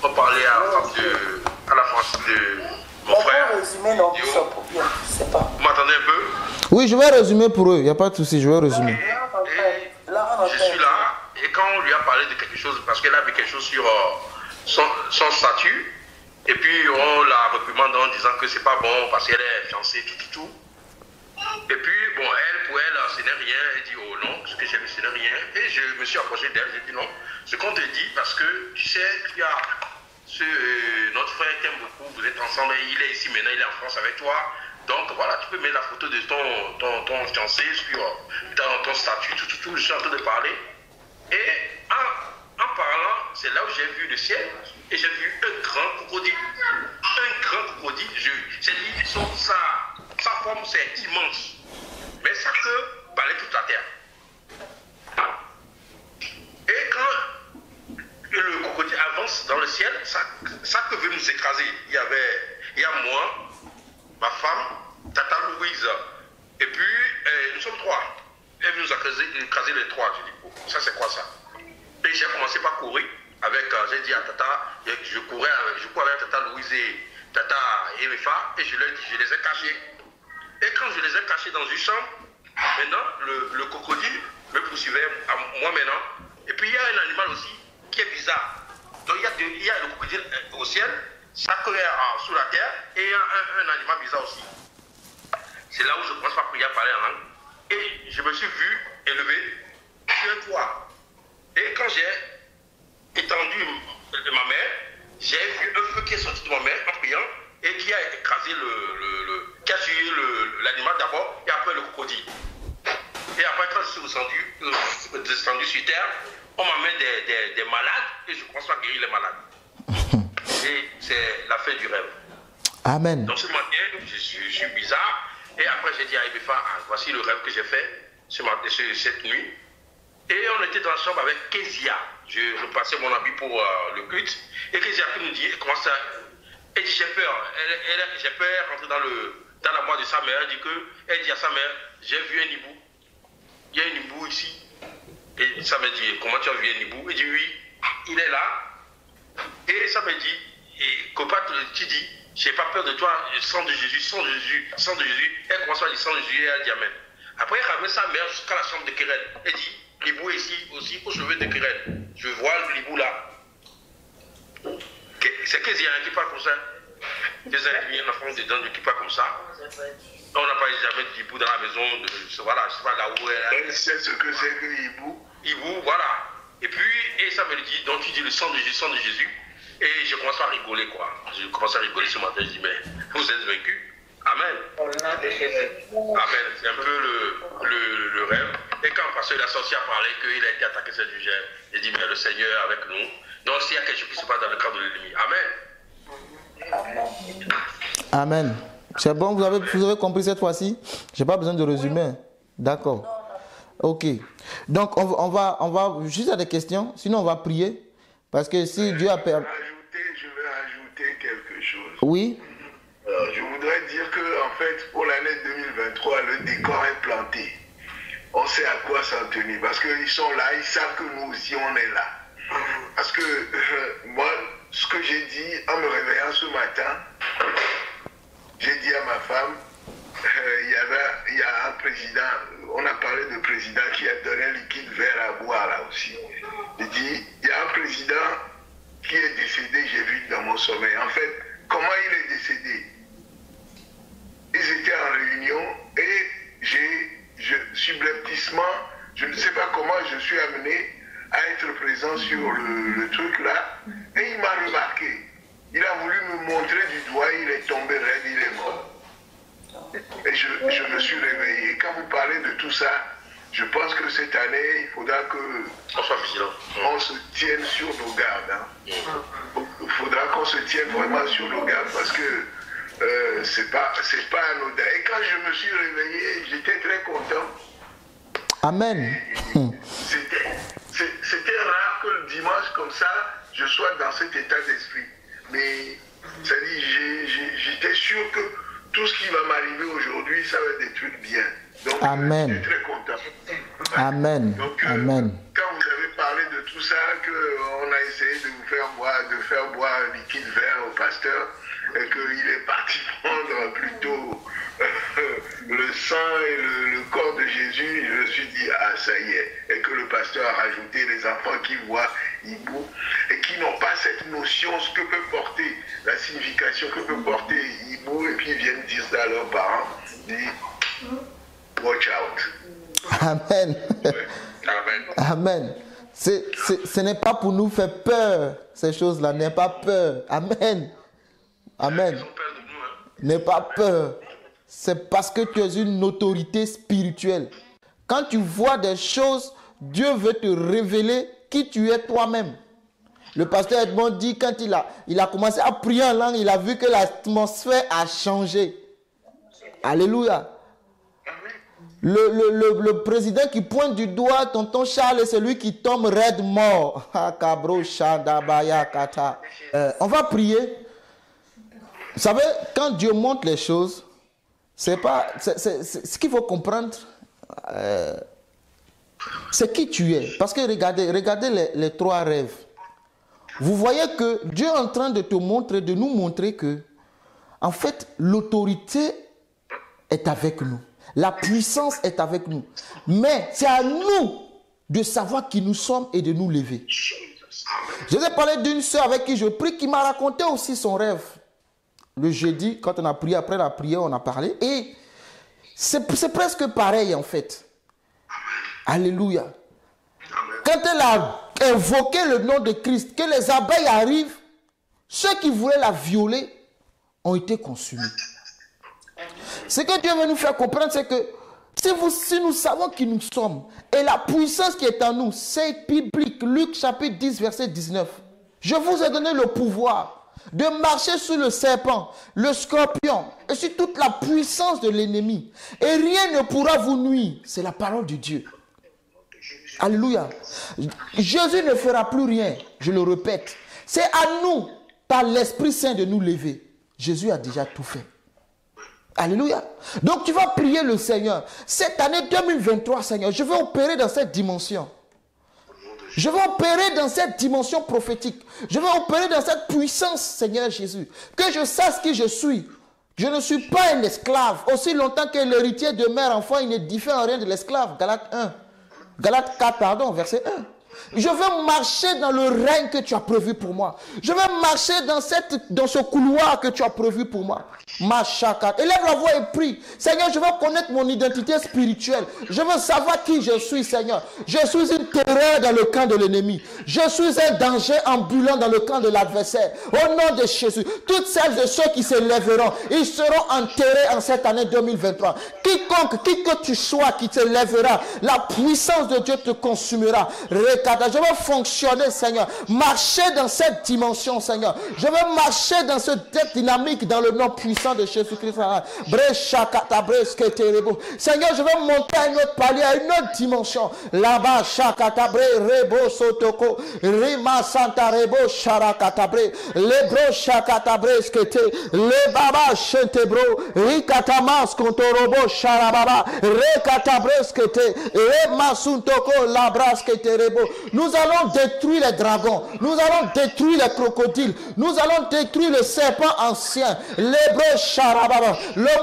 ont parlé à la France de mon frère. On peut résumer, non, Déo. ça pour bien, je sais pas. Vous m'entendez un peu? Oui, je vais résumer pour eux. Il n'y a pas de souci, je vais résumer. Je suis là et quand on lui a parlé de quelque chose, parce qu'elle a vu quelque chose sur son statut, et puis on la réprimande en disant que c'est pas bon parce qu'elle est fiancée, tout. Et puis, bon, pour elle, ce n'est rien. Elle dit, oh non, ce que j'ai vu, ce n'est rien. Et je me suis approché d'elle, j'ai dit non. Ce qu'on te dit, parce que tu sais, il y a notre frère t'aime beaucoup, vous êtes ensemble, il est ici maintenant, il est en France avec toi. Donc voilà, tu peux mettre la photo de ton fiancé dans ton statut, tout, je suis en train de parler. Et en parlant, c'est là où j'ai vu le ciel et j'ai vu un grand crocodile. Un grand crocodile, j'ai dit, sa forme c'est immense, mais sa queue balait toute la terre. Et quand le crocodile avance dans le ciel, sa queue veut nous écraser. Il y a moi, ma femme, Tata Louise, et puis nous sommes 3. Elle veut nous écraser les 3. Je dis, oh, ça c'est quoi ça? Et j'ai commencé par courir avec, j'ai dit à Tata, je courais avec Tata Louise et Tata Emefa, et je les ai cachés. Et quand je les ai cachés dans une chambre, maintenant le crocodile me poursuivait à moi maintenant. Et puis il y a un animal aussi qui est bizarre. Donc il y a le crocodile au ciel, sa queue est sous la terre, et il y a un animal bizarre aussi. C'est là où je commence par prier, à parler en langue. Et je me suis vu élevé sur un toit. Et quand j'ai étendu ma main, j'ai vu un feu qui est sorti de ma main en priant et qui a écrasé qui a tué l'animal d'abord et après le crocodile. Et après, quand je suis descendu sur terre, on m'a mis des malades et je commence à guérir les malades. Et c'est la fin du rêve. Amen. Donc ce matin, je suis bizarre. Et après, j'ai dit à Ebefa, voici le rêve que j'ai fait cette nuit. Et on était dans la chambre avec Kezia. Je repassais mon habit pour le culte. Et Kezia qui nous dit, comment ça? Elle dit, j'ai peur. J'ai peur rentrer dans la boîte de sa mère. Elle dit à sa mère, j'ai vu un hibou. Il y a un hibou ici. Et ça me dit, comment tu as vu un hibou? Elle dit, oui, il est là. Et ça me dit, et Copa, tu dis, j'ai pas peur de toi, sang de Jésus, sang de Jésus, sang de Jésus. Elle commence à dire sang de Jésus et elle dit amen. Après, elle ramène sa mère jusqu'à la chambre de Keren. Elle dit, l'hibou est ici aussi au chevet de Keren. Je vois l'hibou là. C'est Kezia qui parle comme ça. Des individus, la France dedans qui parle comme ça. On n'a pas jamais de hibou dans la maison. Voilà, je sais pas là où elle. Elle sait ce que c'est que hibou. Hibou, voilà. Et puis, ça me dit, donc tu dis le sang de Jésus, sang de Jésus. Et je commence à rigoler, quoi. Je commence à rigoler ce matin. Je dis, mais vous êtes vaincus. Amen. Amen. C'est un peu le rêve. Et quand le pasteur il a sorti à parler qu'il a été attaqué ce sujet, il dit, mais le Seigneur est avec nous. Donc s'il y a quelque chose qui se passe dans le camp de l'ennemi. Amen. Amen. C'est bon, vous avez compris cette fois-ci? Je n'ai pas besoin de résumer. D'accord. Ok. Donc on va juste à des questions. Sinon on va prier. Parce que si Dieu a permis... Je vais ajouter quelque chose. Oui. Je voudrais dire que, en fait, pour l'année 2023, le décor est planté. On sait à quoi s'en tenir. Parce qu'ils sont là, ils savent que nous aussi, on est là. Parce que moi, ce que j'ai dit en me réveillant ce matin, j'ai dit à ma femme, il y a un président, on a parlé de président qui a donné un liquide vert à boire là aussi. J'ai dit, il y a un président qui est décédé, j'ai vu dans mon sommeil. En fait, comment il est décédé? Ils étaient en réunion et subrepticement, je ne sais pas comment je suis amené à être présent sur le truc là. Et il m'a remarqué. Il a voulu me montrer du doigt, il est tombé raide, il est mort. Et je me suis réveillé. Quand vous parlez de tout ça, je pense que cette année, il faudra qu'on se tienne sur nos gardes. Hein. Il faudra qu'on se tienne vraiment sur nos gardes parce que c'est pas anodin. Et quand je me suis réveillé, j'étais très content. Amen. C'était rare que le dimanche comme ça, je sois dans cet état d'esprit. Mais j'étais sûr que tout ce qui va m'arriver aujourd'hui, ça va être des trucs bien. Donc, Amen. je suis très content. Amen. Donc, Amen. quand vous avez parlé de tout ça, qu'on a essayé de vous faire boire un liquide vert au pasteur, et qu'il est parti prendre plutôt le sang et le corps de Jésus, je me suis dit, ah ça y est, et que le pasteur a rajouté les enfants qui voient Hibou et qui n'ont pas cette notion, ce que peut porter, la signification que peut porter Hibou, et puis ils viennent dire ça à leurs parents, disent, watch out. Amen. Ouais. Amen. Amen. Ce n'est pas pour nous faire peur, ces choses-là, n'aie pas peur. Amen. Amen. Ils ont peur de nous, hein. N'aie pas peur. C'est parce que tu es une autorité spirituelle. Quand tu vois des choses, Dieu veut te révéler qui tu es toi-même. Le pasteur Edmond dit, quand il a commencé à prier en langue, il a vu que l'atmosphère a changé. Alléluia. Le président qui pointe du doigt tonton Charles est celui qui tombe raide mort. On va prier. Vous savez, quand Dieu montre les choses, c'est ce qu'il faut comprendre, c'est qui tu es. Parce que regardez les trois rêves. Vous voyez que Dieu est en train de nous montrer que, en fait, l'autorité est avec nous. La puissance est avec nous. Mais c'est à nous de savoir qui nous sommes et de nous lever. Je vous ai parlé d'une soeur avec qui je prie, qui m'a raconté aussi son rêve. Le jeudi, quand on a prié, après la prière, on a parlé. Et c'est presque pareil en fait. Alléluia. Quand elle a invoqué le nom de Christ, que les abeilles arrivent, ceux qui voulaient la violer ont été consumés. Ce que Dieu veut nous faire comprendre, c'est que si nous savons qui nous sommes, et la puissance qui est en nous, c'est biblique. Luc chapitre 10, verset 19. Je vous ai donné le pouvoir de marcher sur le serpent, le scorpion, et sur toute la puissance de l'ennemi. Et rien ne pourra vous nuire. C'est la parole de Dieu. Alléluia. Jésus ne fera plus rien, je le répète. C'est à nous, par l'Esprit Saint, de nous lever. Jésus a déjà tout fait. Alléluia. Donc tu vas prier le Seigneur. Cette année 2023, Seigneur, je vais opérer dans cette dimension. Je vais opérer dans cette dimension prophétique. Je vais opérer dans cette puissance, Seigneur Jésus. Que je sache qui je suis. Je ne suis pas un esclave. Aussi longtemps que l'héritier demeure enfant, il ne diffère en rien de l'esclave. Galates 1. Galates 4, pardon, verset 1. Je veux marcher dans le règne que tu as prévu pour moi. Je veux marcher dans ce couloir que tu as prévu pour moi. Machakat. Élève la voix et prie. Seigneur, je veux connaître mon identité spirituelle. Je veux savoir qui je suis, Seigneur. Je suis une terreur dans le camp de l'ennemi. Je suis un danger ambulant dans le camp de l'adversaire. Au nom de Jésus, toutes celles et ceux qui se lèveront, ils seront enterrés en cette année 2023. Quiconque, qui que tu sois, qui te lèvera, la puissance de Dieu te consumera. Je veux fonctionner, Seigneur. Marcher dans cette dimension, Seigneur. Je veux marcher dans cette dynamique, dans le nom puissant de Jésus-Christ. Seigneur, je veux monter à une autre palier, à une autre dimension. Là-bas, Shakatabre, Rebo Sotoko, Rima Santa Rebo, Sharakatabre, Lebro Shakatabre, Skete, Lebaba Shentebro, Rikatamas, Kontorobo, Sharababa, Rekatabre, Skete, Rema Suntoko, Labra, Skete, Rebo. Nous allons détruire les dragons. Nous allons détruire les crocodiles. Nous allons détruire le serpent ancien. Le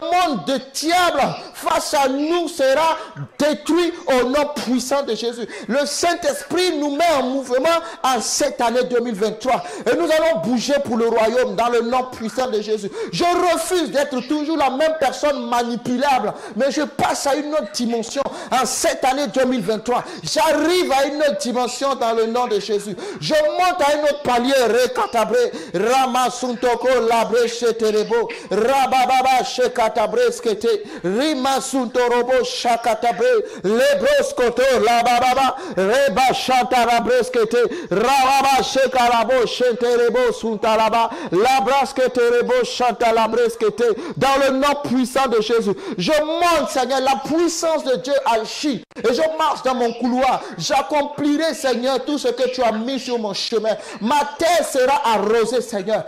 monde de diable face à nous sera détruit au nom puissant de Jésus. Le Saint-Esprit nous met en mouvement en cette année 2023. Et nous allons bouger pour le royaume dans le nom puissant de Jésus. Je refuse d'être toujours la même personne manipulable, mais je passe à une autre dimension en cette année 2023. J'arrive à une autre dimension dans le nom de Jésus. Je monte à un autre palier. Rekatabre, Ramasuntoko, Labre, Sheterebo, Rabababa, Shekatabre, Skete, Rimasuntorobo, Shakatabre, Lebroskoto, Labababa, Reba, Shantarabre, Skete, Rababa, Shekarabo, Shenterebo, Suntalaba, Labrasketerebo, Shantalabre, Skete, dans le nom puissant de Jésus. Je monte, Seigneur, la puissance de Dieu agit et je marche dans mon couloir. J'accomplirai, Seigneur, tout ce que tu as mis sur mon chemin. Ma terre sera arrosée, Seigneur.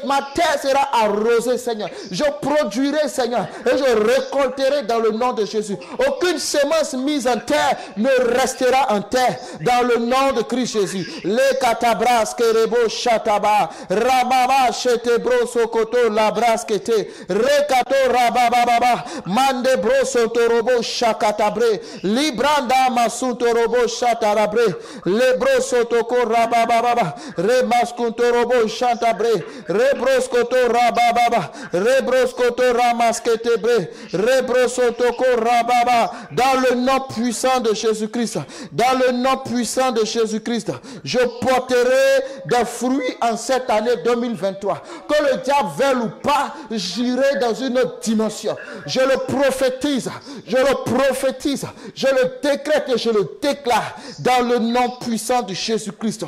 Ma terre sera arrosée, Seigneur. Je produirai, Seigneur, et je récolterai dans le nom de Jésus. Aucune semence mise en terre ne restera en terre dans le nom de Christ Jésus. Les katabras kerebo shataba rababa shetebro sokoto labras kete rekato rabababa mande bro sotorobo shakatabre libranda masutorobo shatarabre lebro sotoko rabababa remaskuntorobo shatabre rebroskoto rabababa rebroskoto ramasketebre rebrosotoko rababa dans le nom puissant de Jésus-Christ. Dans le nom puissant de Jésus-Christ, je porterai des fruits en cette année 2023. Que le diable veuille ou pas, j'irai dans une autre dimension. Je le prophétise, je le prophétise, je le décrète et je le déclare dans le nom puissant de Jésus-Christ.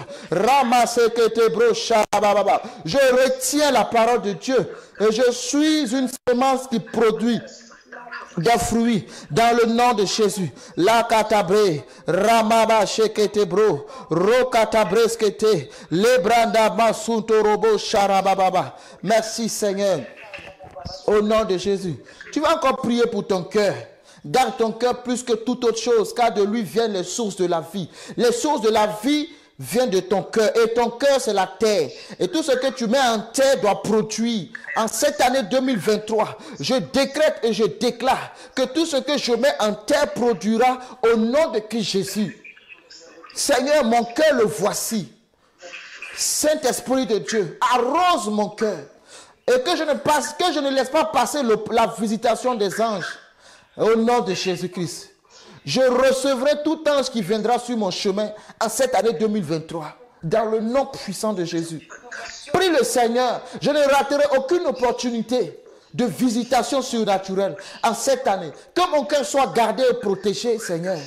Je retiens la parole de Dieu et je suis une semence qui produit des fruits dans le nom de Jésus. La katabre, ramaba sheketebro, ro katabre skete, lebranda masunto robo sharababa. Merci Seigneur. Au nom de Jésus. Tu vas encore prier pour ton cœur. Garde ton cœur plus que toute autre chose, car de lui viennent les sources de la vie. Les sources de la vie vient de ton cœur. Et ton cœur, c'est la terre. Et tout ce que tu mets en terre doit produire. En cette année 2023, je décrète et je déclare que tout ce que je mets en terre produira au nom de Christ Jésus. Seigneur, mon cœur le voici. Saint-Esprit de Dieu, arrose mon cœur. Et que je ne laisse pas passer la visitation des anges. Au nom de Jésus-Christ. Je recevrai tout ange qui viendra sur mon chemin en cette année 2023. Dans le nom puissant de Jésus. Prie le Seigneur. Je ne raterai aucune opportunité de visitation surnaturelle en cette année. Que mon cœur soit gardé et protégé, Seigneur.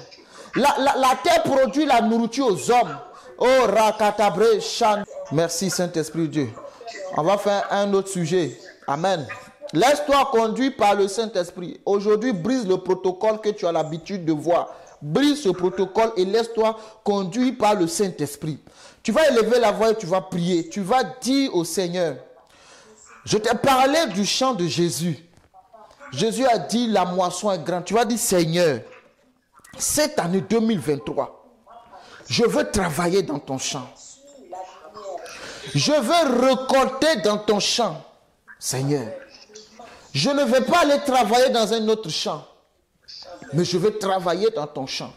La terre produit la nourriture aux hommes. Oh, rakatabre, chan. Merci Saint-Esprit Dieu. On va faire un autre sujet. Amen. Laisse-toi conduire par le Saint-Esprit. Aujourd'hui, brise le protocole que tu as l'habitude de voir. Brise ce protocole et laisse-toi conduire par le Saint-Esprit. Tu vas élever la voix et tu vas prier. Tu vas dire au Seigneur, je t'ai parlé du chant de Jésus. Jésus a dit, la moisson est grande. Tu vas dire, Seigneur, cette année 2023, je veux travailler dans ton champ. Je veux récolter dans ton champ, Seigneur. Je ne vais pas aller travailler dans un autre champ, mais je vais travailler dans ton champ.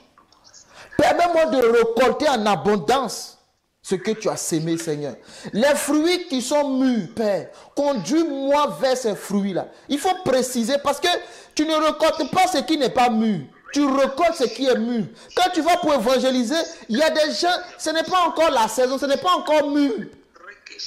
Permets-moi de récolter en abondance ce que tu as sémé, Seigneur. Les fruits qui sont mûrs, Père, conduis-moi vers ces fruits-là. Il faut préciser parce que tu ne récoltes pas ce qui n'est pas mûr. Tu récoltes ce qui est mûr. Quand tu vas pour évangéliser, il y a des gens, ce n'est pas encore la saison, ce n'est pas encore mûr.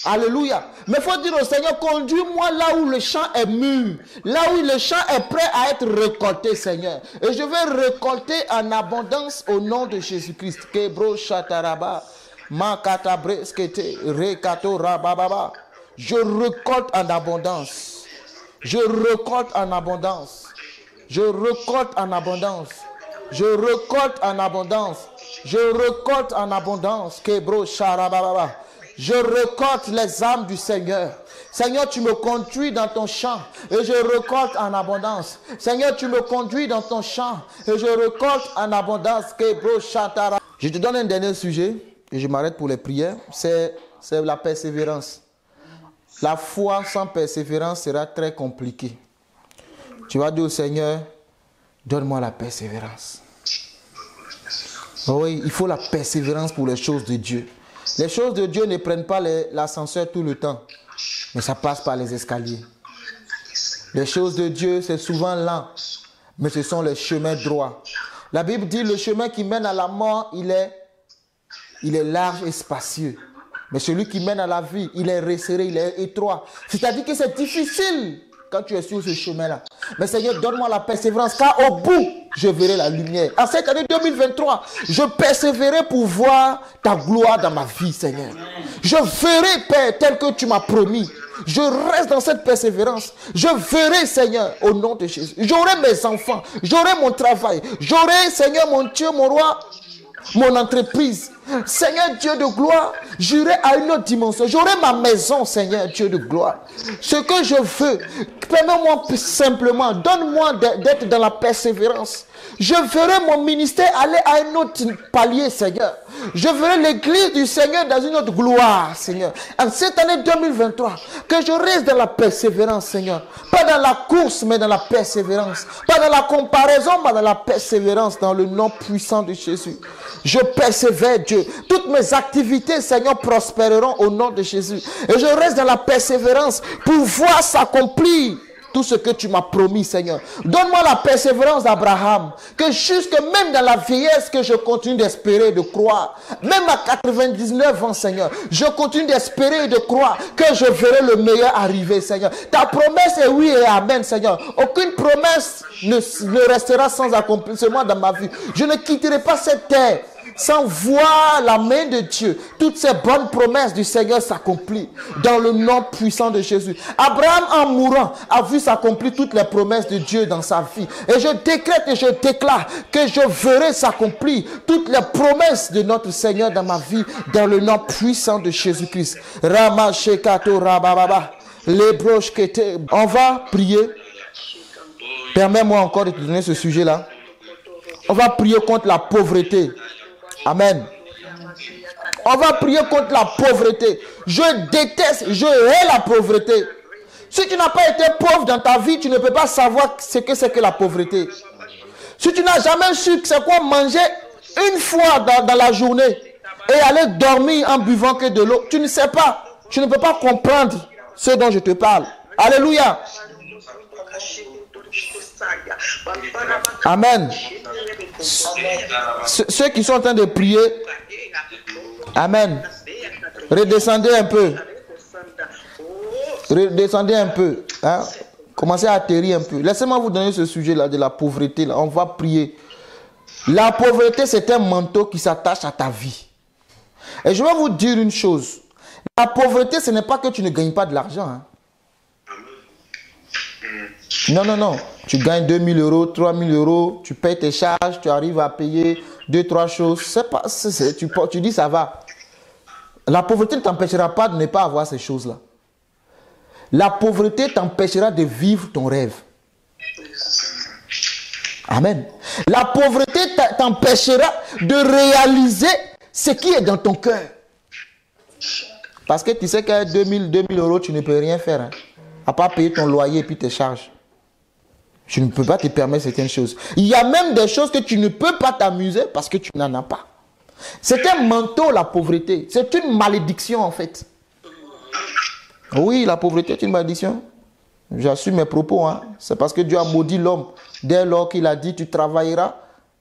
Alléluia. Mais il faut dire au Seigneur, conduis-moi là où le champ est mûr, là où le champ est prêt à être récolté, Seigneur. Et je vais récolter en abondance au nom de Jésus-Christ. Kebro shataraba, makatabre skete, rekato rabababa. Je récolte en abondance. Je récolte en abondance. Je récolte en abondance. Je récolte en abondance. Je récolte en abondance. Kebro sharababa. Je récolte les âmes du Seigneur. Seigneur, tu me conduis dans ton champ et je récolte en abondance. Seigneur, tu me conduis dans ton champ et je récolte en abondance. Je te donne un dernier sujet et je m'arrête pour les prières. C'est la persévérance. La foi sans persévérance sera très compliquée. Tu vas dire au Seigneur, Donne-moi la persévérance. Oui, il faut la persévérance pour les choses de Dieu. Les choses de Dieu ne prennent pas l'ascenseur tout le temps, mais ça passe par les escaliers. Les choses de Dieu, c'est souvent lent, mais ce sont les chemins droits. La Bible dit le chemin qui mène à la mort, il est large et spacieux. Mais celui qui mène à la vie, il est resserré, il est étroit. C'est-à-dire que c'est difficile quand tu es sur ce chemin-là. Mais Seigneur, donne-moi la persévérance, car au bout, je verrai la lumière. En cette année 2023, je persévérerai pour voir ta gloire dans ma vie, Seigneur. Je verrai, Père, tel que tu m'as promis. Je reste dans cette persévérance. Je verrai, Seigneur, au nom de Jésus. J'aurai mes enfants, j'aurai mon travail, j'aurai, Seigneur, mon Dieu, mon roi, mon entreprise. Seigneur Dieu de gloire, j'irai à une autre dimension. J'aurai ma maison, Seigneur Dieu de gloire. Ce que je veux, permets-moi simplement, donne-moi d'être dans la persévérance. Je verrai mon ministère aller à un autre palier, Seigneur. Je verrai l'église du Seigneur dans une autre gloire, Seigneur. En cette année 2023, que je reste dans la persévérance, Seigneur. Pas dans la course, mais dans la persévérance. Pas dans la comparaison, mais dans la persévérance, dans le nom puissant de Jésus. Je persévère, Dieu. Toutes mes activités, Seigneur, prospéreront au nom de Jésus. Et je reste dans la persévérance pour voir s'accomplir tout ce que tu m'as promis, Seigneur. Donne-moi la persévérance d'Abraham. Que jusque même dans la vieillesse, que je continue d'espérer, de croire. Même à 99 ans, Seigneur, je continue d'espérer et de croire que je verrai le meilleur arriver, Seigneur. Ta promesse est oui et amen, Seigneur. Aucune promesse ne restera sans accomplissement dans ma vie. Je ne quitterai pas cette terre sans voir la main de Dieu. Toutes ces bonnes promesses du Seigneur s'accomplissent dans le nom puissant de Jésus. Abraham, en mourant, a vu s'accomplir toutes les promesses de Dieu dans sa vie. Et je décrète et je déclare que je verrai s'accomplir toutes les promesses de notre Seigneur dans ma vie, dans le nom puissant de Jésus-Christ. On va prier. Permets-moi encore de te donner ce sujet-là. On va prier contre la pauvreté. Amen. On va prier contre la pauvreté. Je déteste, je hais la pauvreté. Si tu n'as pas été pauvre dans ta vie, tu ne peux pas savoir ce que c'est que la pauvreté. Si tu n'as jamais su c'est quoi manger une fois dans la journée et aller dormir en buvant que de l'eau, tu ne sais pas. Tu ne peux pas comprendre ce dont je te parle. Alléluia. Amen. Ceux qui sont en train de prier, amen. Redescendez un peu. Redescendez un peu. Hein? Commencez à atterrir un peu. Laissez-moi vous donner ce sujet-là de la pauvreté. Là. On va prier. La pauvreté, c'est un manteau qui s'attache à ta vie. Et je vais vous dire une chose. La pauvreté, ce n'est pas que tu ne gagnes pas de l'argent. Hein? Non, non, non. Tu gagnes 2 000 euros, 3 000 euros, tu payes tes charges, tu arrives à payer 2-3 choses. C'est pas, tu dis ça va. La pauvreté ne t'empêchera pas de ne pas avoir ces choses-là. La pauvreté t'empêchera de vivre ton rêve. Amen. La pauvreté t'empêchera de réaliser ce qui est dans ton cœur. Parce que tu sais qu'à 2 000 euros, tu ne peux rien faire. Hein, à part payer ton loyer et puis tes charges. Tu ne peux pas te permettre certaines choses. Il y a même des choses que tu ne peux pas t'amuser parce que tu n'en as pas. C'est un manteau, la pauvreté. C'est une malédiction en fait. Oui, la pauvreté est une malédiction. J'assume mes propos. Hein. C'est parce que Dieu a maudit l'homme. Dès lors qu'il a dit, tu travailleras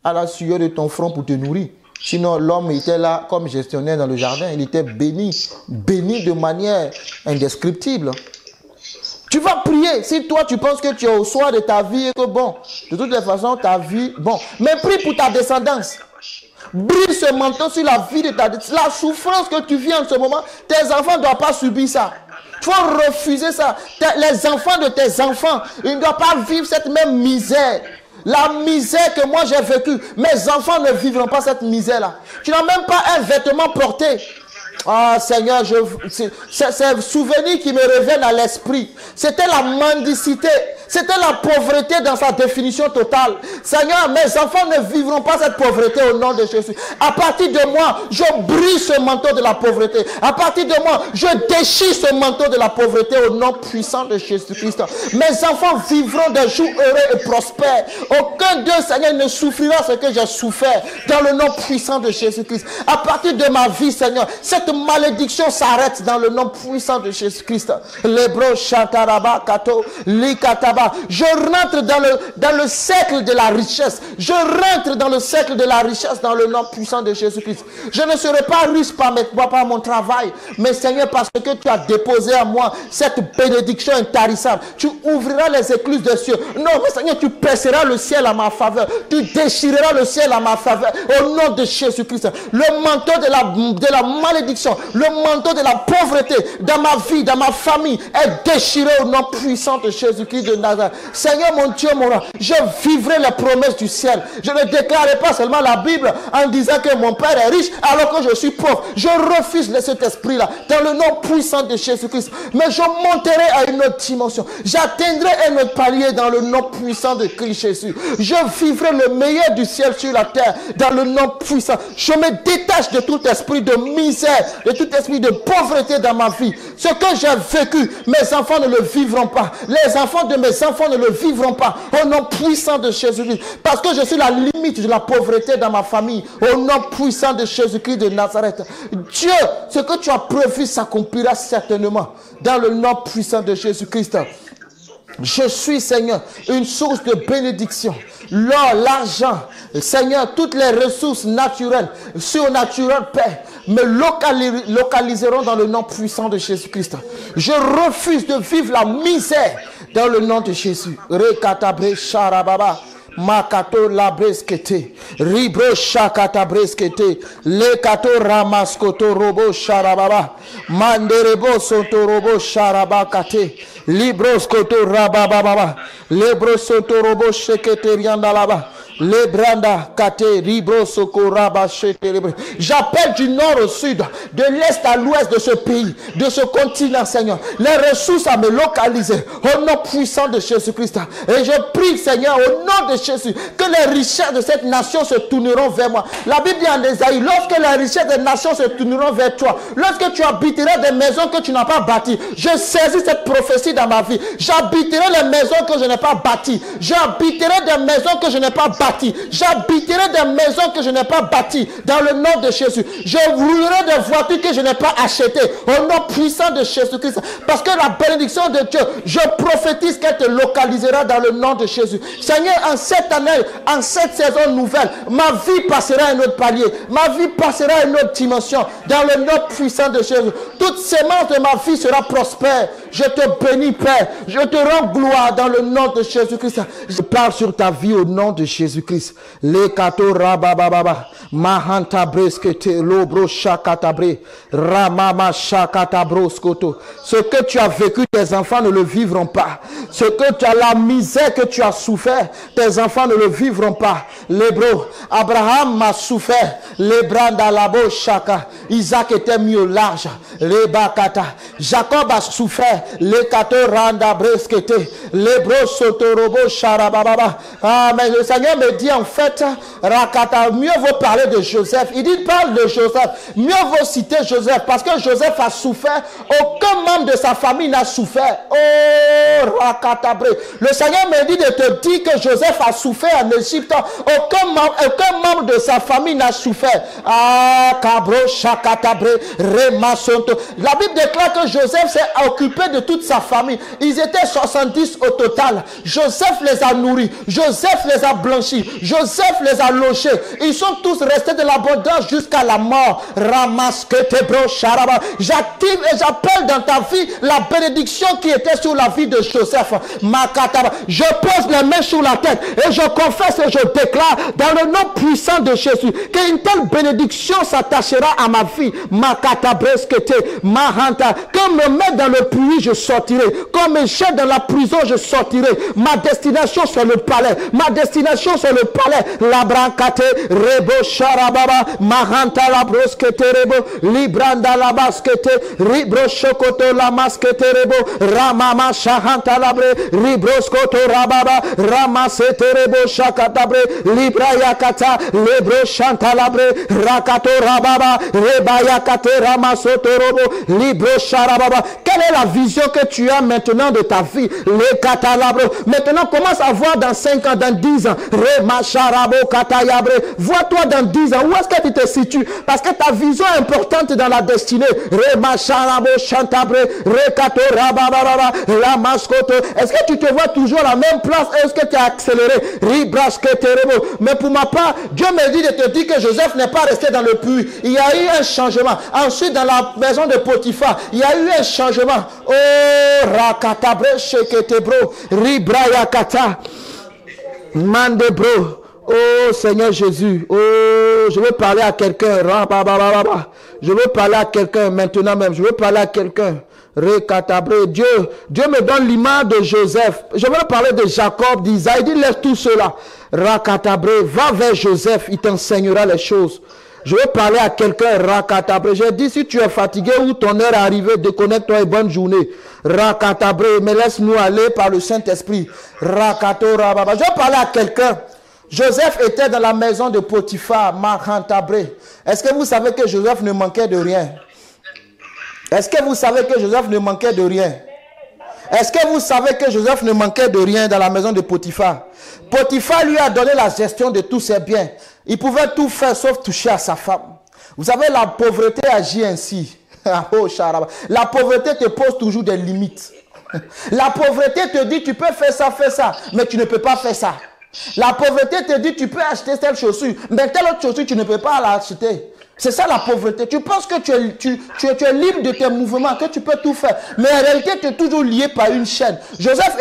à la sueur de ton front pour te nourrir. Sinon, l'homme était là comme gestionnaire dans le jardin. Il était béni. Béni de manière indescriptible. Tu vas prier. Si toi, tu penses que tu es au soir de ta vie et que bon, de toutes les façons, ta vie, bon. Mais prie pour ta descendance. Brille ce manteau sur la vie de ta descendance. La souffrance que tu vis en ce moment, tes enfants ne doivent pas subir ça. Il faut refuser ça. Les enfants de tes enfants, ils ne doivent pas vivre cette même misère. La misère que moi j'ai vécue, mes enfants ne vivront pas cette misère-là. Tu n'as même pas un vêtement porté. Ah Seigneur, c'est un souvenir qui me revient à l'esprit. C'était la mendicité. C'était la pauvreté dans sa définition totale. Seigneur, mes enfants ne vivront pas cette pauvreté au nom de Jésus. À partir de moi, je brise ce manteau de la pauvreté. À partir de moi, je déchire ce manteau de la pauvreté au nom puissant de Jésus-Christ. Mes enfants vivront des jours heureux et prospères. Aucun d'eux, Seigneur, ne souffrira ce que j'ai souffert dans le nom puissant de Jésus-Christ. À partir de ma vie, Seigneur, cette malédiction s'arrête dans le nom puissant de Jésus-Christ. Lebro Shataraba Kato Likataba. Je rentre dans le cercle de la richesse. Je rentre dans le cercle de la richesse dans le nom puissant de Jésus-Christ. Je ne serai pas riche par mon travail, mais Seigneur, parce que tu as déposé à moi cette bénédiction intarissable, tu ouvriras les écluses des cieux. Non, mais Seigneur, tu perceras le ciel à ma faveur. Tu déchireras le ciel à ma faveur. Au nom de Jésus-Christ. Le manteau de la malédiction, le manteau de la pauvreté dans ma vie, dans ma famille est déchiré au nom puissant de Jésus-Christ de Nazareth. Seigneur mon Dieu, mon roi, je vivrai les promesses du ciel. Je ne déclarerai pas seulement la Bible en disant que mon Père est riche alors que je suis pauvre. Je refuse cet esprit-là dans le nom puissant de Jésus-Christ. Mais je monterai à une autre dimension. J'atteindrai un autre palier dans le nom puissant de Christ Jésus. Je vivrai le meilleur du ciel sur la terre dans le nom puissant. Je me détache de tout esprit de misère, de tout esprit de pauvreté dans ma vie. Ce que j'ai vécu, mes enfants ne le vivront pas. Les enfants de mes enfants ne le vivront pas. Au nom puissant de Jésus-Christ. Parce que je suis la limite de la pauvreté dans ma famille. Au nom puissant de Jésus-Christ de Nazareth. Dieu, ce que tu as prévu s'accomplira certainement. Dans le nom puissant de Jésus-Christ. Je suis, Seigneur, une source de bénédiction. L'or, l'argent, Seigneur, toutes les ressources naturelles, surnaturelles, Père, me localiseront dans le nom puissant de Jésus-Christ. Je refuse de vivre la misère dans le nom de Jésus. Rekatabre Sharababa. Makato labreskete, ribro shakata breskete, lekato ramaskoto robo sharababa, manderebo soto robo sharabakate, libroskoto rabababa, lebro soto robo shekete riandalaba. Les branda kate ribro sokoraba shetelebe. J'appelle du nord au sud, de l'est à l'ouest de ce pays, de ce continent, Seigneur, les ressources à me localiser au nom puissant de Jésus-Christ. Et je prie, Seigneur, au nom de Jésus, que les richesses de cette nation se tourneront vers moi. La Bible dit en Ésaïe, lorsque les richesses des nations se tourneront vers toi, lorsque tu habiteras des maisons que tu n'as pas bâties, je saisis cette prophétie dans ma vie. J'habiterai les maisons que je n'ai pas bâties. J'habiterai des maisons que je n'ai pas bâties. J'habiterai des maisons que je n'ai pas bâties dans le nom de Jésus. Je roulerai des voitures que je n'ai pas achetées au nom puissant de Jésus-Christ. Parce que la bénédiction de Dieu, je prophétise qu'elle te localisera dans le nom de Jésus. Seigneur, en cette année, en cette saison nouvelle, ma vie passera à un autre palier. Ma vie passera à une autre dimension dans le nom puissant de Jésus. Toute sémence de ma vie sera prospère. Je te bénis, Père. Je te rends gloire dans le nom de Jésus-Christ. Je parle sur ta vie au nom de Jésus-Christ. Le kato rabababa. Mahanta breskete lobro shakatabre. Ramama shakatabroskoto. Ce que tu as vécu, tes enfants ne le vivront pas. Ce que tu as, la misère que tu as souffert, tes enfants ne le vivront pas. Lebro. Abraham m'a souffert. Lebranda labo shaka. Isaac était mis au large. Lebakata. Jacob a souffert. Le kato randa breskete. Lebro sotorobo sharababa. Ah, mais le Seigneur me dit en fait, Rakata, mieux vaut parler de Joseph. Il dit, parle de Joseph. Mieux vaut citer Joseph parce que Joseph a souffert. Aucun membre de sa famille n'a souffert. Oh, Rakatabre. Le Seigneur me dit de te dire que Joseph a souffert en Égypte. Aucun membre de sa famille n'a souffert. Ah, Kabro, Shakatabre, Remasonto. La Bible déclare que Joseph s'est occupé de toute sa famille. Ils étaient 70 au total. Joseph les a nourris. Joseph les a blanchis. Joseph les a logés. Ils sont tous restés de l'abondance jusqu'à la mort. Ramasketebro Sharaba. J'active et j'appelle dans ta vie la bénédiction qui était sur la vie de Joseph. Makataba. Je pose les mains sur la tête et je confesse et je déclare dans le nom puissant de Jésus qu'une telle bénédiction s'attachera à ma vie. Makatabreskete Mahanta. Que Quand on me met dans le puits, je sortirai. Quand on me jette dans la prison, je sortirai. Ma destination, c'est le palais. Ma destination, c'est le palais. La brancate, rebo, charababa, maranta, la broskete, rebo, libranda, la baskete, ribro, chocoto, la maskete, rebo, ramama, shahanta, labre, ribroskoto, rababa, ramasete, rebo, shakatabre, libra, yakata, lebro, chanta, labre, rakato, rababa, reba, yakate, ramasoto, robo, libro, charababa. Quelle est la vision que tu as maintenant de ta vie? Les catalabres. Maintenant, commence à voir dans 5 ans, dans 10 ans. Remacharabo katayabre. Vois-toi dans 10 ans. Où est-ce que tu te situes? Parce que ta vision est importante dans la destinée. Remacharabo chantabre. Rekato rabababa. La mascoto. Est-ce que tu te vois toujours à la même place? Est-ce que tu as accéléré? Ribrasketerebo. Mais pour ma part, Dieu me dit de te dire que Joseph n'est pas resté dans le puits. Il y a eu un changement. Ensuite, dans la maison de Potiphar, il y a eu un changement. Oh, rakatabre sheketebro, ribrayakata, mandebro. Oh Seigneur Jésus, oh, je veux parler à quelqu'un. Je veux parler à quelqu'un maintenant même. Je veux parler à quelqu'un. Rekatabre. Dieu me donne l'image de Joseph. Je veux parler de Jacob, d'Isaac. Il dit laisse tout cela. Rakatabre, va vers Joseph, il t'enseignera les choses. Je veux parler à quelqu'un, Rakatabre. J'ai dit, si tu es fatigué ou ton heure est arrivée, déconnecte-toi et bonne journée. Rakatabre, mais laisse-nous aller par le Saint-Esprit. Rakato Rababa. Je veux parler à quelqu'un. Joseph était dans la maison de Potiphar, Marantabre. Est-ce que vous savez que Joseph ne manquait de rien? Est-ce que vous savez que Joseph ne manquait de rien? Est-ce que vous savez que Joseph ne manquait de rien dans la maison de Potiphar? Potiphar lui a donné la gestion de tous ses biens. Il pouvait tout faire sauf toucher à sa femme. Vous savez, la pauvreté agit ainsi. La pauvreté te pose toujours des limites. La pauvreté te dit tu peux faire ça, mais tu ne peux pas faire ça. La pauvreté te dit tu peux acheter telle chaussure, mais telle autre chaussure tu ne peux pas l'acheter. C'est ça la pauvreté. Tu penses que tu es libre de tes mouvements, que tu peux tout faire. Mais en réalité, tu es toujours lié par une chaîne. Joseph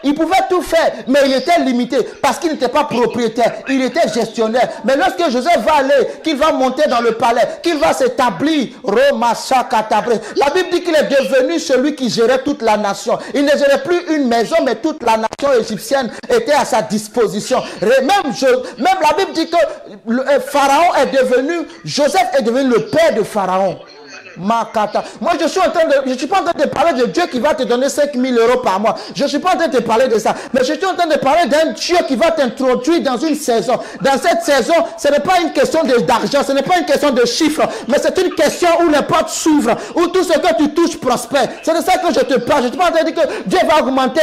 il pouvait tout faire, mais il était limité parce qu'il n'était pas propriétaire. Il était gestionnaire. Mais lorsque Joseph va aller, qu'il va monter dans le palais, qu'il va s'établir, la Bible dit qu'il est devenu celui qui gérait toute la nation. Il ne gérait plus une maison, mais toute la nation égyptienne était à sa disposition. Même la Bible dit que Pharaon est devenu, Joseph est devenu le père de Pharaon. Makata. Moi, je suis pas en train de parler de Dieu qui va te donner 5 000 € par mois. Je ne suis pas en train de parler de ça. Mais je suis en train de parler d'un Dieu qui va t'introduire dans une saison. Dans cette saison, ce n'est pas une question d'argent, ce n'est pas une question de chiffres, mais c'est une question où les portes s'ouvrent, où tout ce que tu touches prospère. C'est de ça que je te parle. Je ne suis pas en train de dire que Dieu va augmenter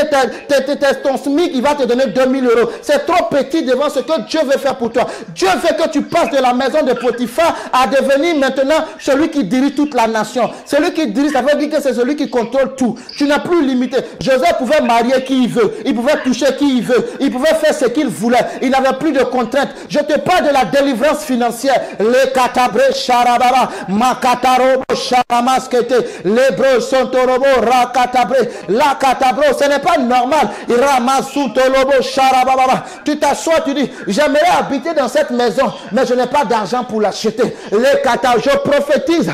ton SMIC, il va te donner 2 000 €. C'est trop petit devant ce que Dieu veut faire pour toi. Dieu veut que tu passes de la maison de Potiphar à devenir maintenant celui qui dirige toute la nation. Celui qui dirige, ça veut dire que c'est celui qui contrôle tout. Tu n'as plus limité. Joseph pouvait marier qui il veut. Il pouvait toucher qui il veut. Il pouvait faire ce qu'il voulait. Il n'avait plus de contraintes. Je te parle de la délivrance financière. Les katabre charababa, makatarobo charamaskete, les bro sontorobo rakatabre, la katabro. Ce n'est pas normal. Ramasutolobo charababa. Tu t'assois, tu dis, j'aimerais habiter dans cette maison, mais je n'ai pas d'argent pour l'acheter. Les katabro, je prophétise,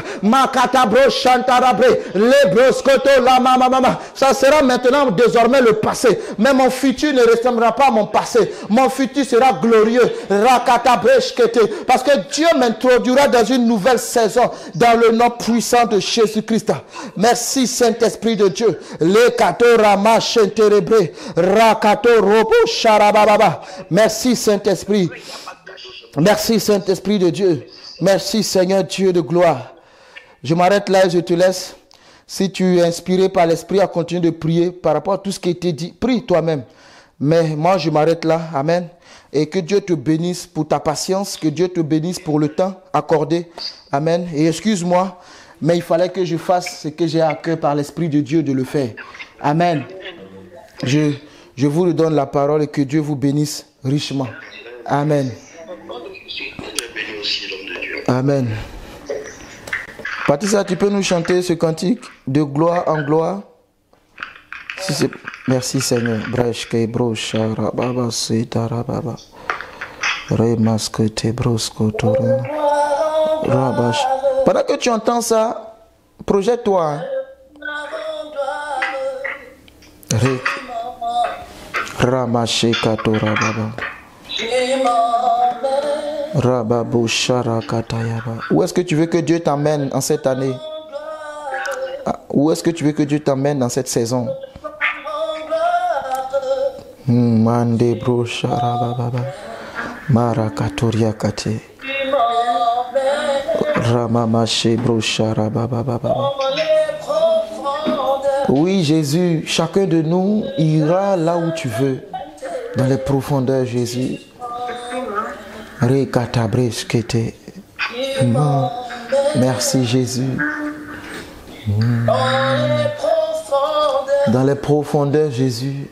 Makatabro Chantarabre, les broscoto, la mama. Ça sera maintenant désormais le passé. Mais mon futur ne ressemblera pas à mon passé. Mon futur sera glorieux. Rakatabreshkete. Parce que Dieu m'introduira dans une nouvelle saison dans le nom puissant de Jésus-Christ. Merci Saint-Esprit de Dieu. Les katorama chenterebre, rakato robo charababa. Merci Saint-Esprit. Merci Saint-Esprit de Dieu. Merci Seigneur Dieu de gloire. Je m'arrête là et je te laisse. Si tu es inspiré par l'Esprit à continuer de prier par rapport à tout ce qui a été dit, prie toi-même. Mais moi, je m'arrête là. Amen. Et que Dieu te bénisse pour ta patience. Que Dieu te bénisse pour le temps accordé. Amen. Et excuse-moi, mais il fallait que je fasse ce que j'ai à cœur par l'Esprit de Dieu de le faire. Amen. Je vous donne la parole et que Dieu vous bénisse richement. Amen. Amen. Patricia, tu peux nous chanter ce cantique de gloire en gloire? Si merci Seigneur. Pendant que tu entends ça, projette-toi. Ramache Katora Baba. Rababo Shara Katayaba. Où est-ce que tu veux que Dieu t'amène en cette année? Où est-ce que tu veux que Dieu t'amène dans cette saison? Mande bro Shara Baba. Mara Katoria Kate. Ramamache bro Shara Baba. Oui, Jésus, chacun de nous ira là où tu veux, dans les profondeurs, Jésus. Merci, Jésus. Dans les profondeurs, Jésus.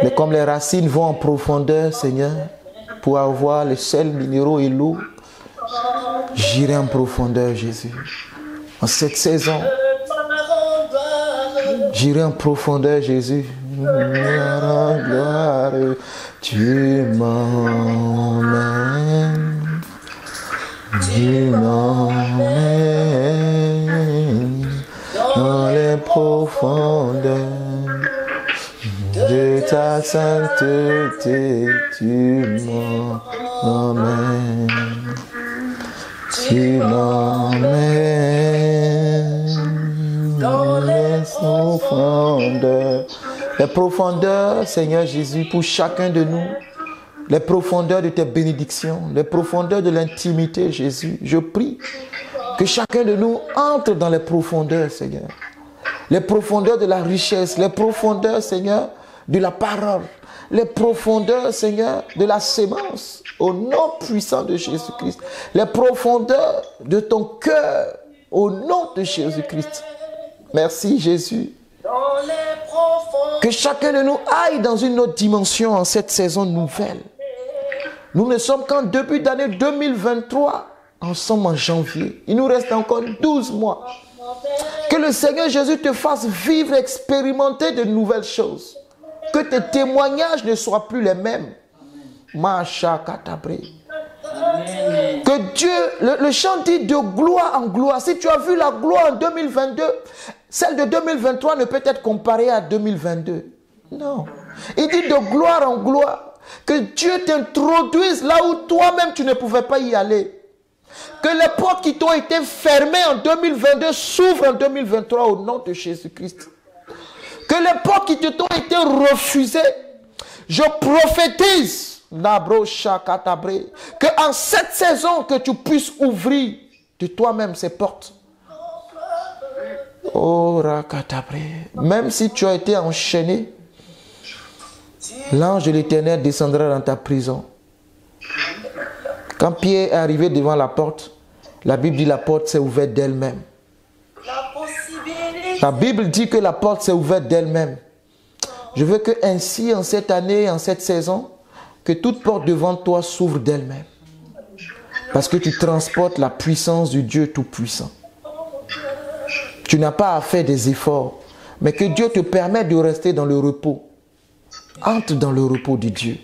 Mais comme les racines vont en profondeur, Seigneur, pour avoir les sels minéraux et l'eau, j'irai en profondeur, Jésus. En cette saison, j'irai en profondeur, Jésus. Tu m'emmènes. Tu m'emmènes dans les profondeurs de ta sainteté. Tu m'emmènes. Tu m'emmènes dans les profondeurs. Les profondeurs, Seigneur Jésus, pour chacun de nous. Les profondeurs de tes bénédictions, les profondeurs de l'intimité, Jésus. Je prie que chacun de nous entre dans les profondeurs, Seigneur. Les profondeurs de la richesse, les profondeurs, Seigneur, de la parole. Les profondeurs, Seigneur, de la sémence, au nom puissant de Jésus-Christ. Les profondeurs de ton cœur, au nom de Jésus-Christ. Merci, Jésus. Que chacun de nous aille dans une autre dimension en cette saison nouvelle. Nous ne sommes qu'en début d'année 2023. Nous sommes en janvier. Il nous reste encore 12 mois. Que le Seigneur Jésus te fasse vivre, expérimenter de nouvelles choses. Que tes témoignages ne soient plus les mêmes. Macha Katabré. Que Dieu, le chant dit de gloire en gloire. Si tu as vu la gloire en 2022, celle de 2023 ne peut être comparée à 2022. Non. Il dit de gloire en gloire. Que Dieu t'introduise là où toi-même tu ne pouvais pas y aller. Que les portes qui t'ont été fermées en 2022 s'ouvrent en 2023 au nom de Jésus-Christ. Que les portes qui t'ont été refusées, je prophétise, que en cette saison que tu puisses ouvrir de toi-même ces portes. Oh, même si tu as été enchaîné, l'ange de l'Éternel descendra dans ta prison. Quand Pierre est arrivé devant la porte, la Bible dit que la porte s'est ouverte d'elle-même. La Bible dit que la porte s'est ouverte d'elle-même. Je veux que ainsi, en cette année, en cette saison, que toute porte devant toi s'ouvre d'elle-même. Parce que tu transportes la puissance du Dieu Tout-Puissant. Tu n'as pas à faire des efforts, mais que Dieu te permette de rester dans le repos. Entre dans le repos de Dieu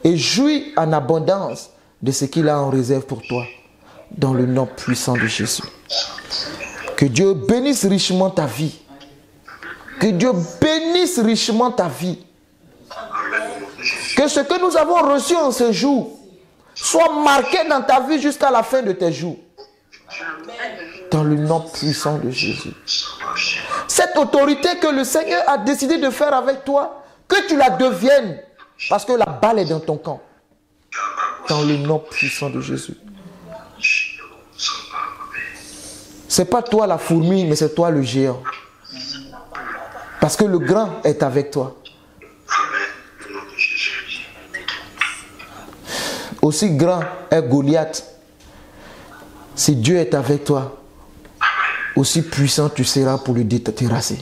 et jouis en abondance de ce qu'il a en réserve pour toi dans le nom puissant de Jésus. Que Dieu bénisse richement ta vie. Que Dieu bénisse richement ta vie. Que ce que nous avons reçu en ce jour soit marqué dans ta vie jusqu'à la fin de tes jours. Dans le nom puissant de Jésus. Cette autorité que le Seigneur a décidé de faire avec toi, que tu la deviennes, parce que la balle est dans ton camp. Dans le nom puissant de Jésus. C'est pas toi la fourmi, mais c'est toi le géant. Parce que le grand est avec toi. Aussi grand est Goliath. Si Dieu est avec toi, aussi puissant tu seras pour le terrasser.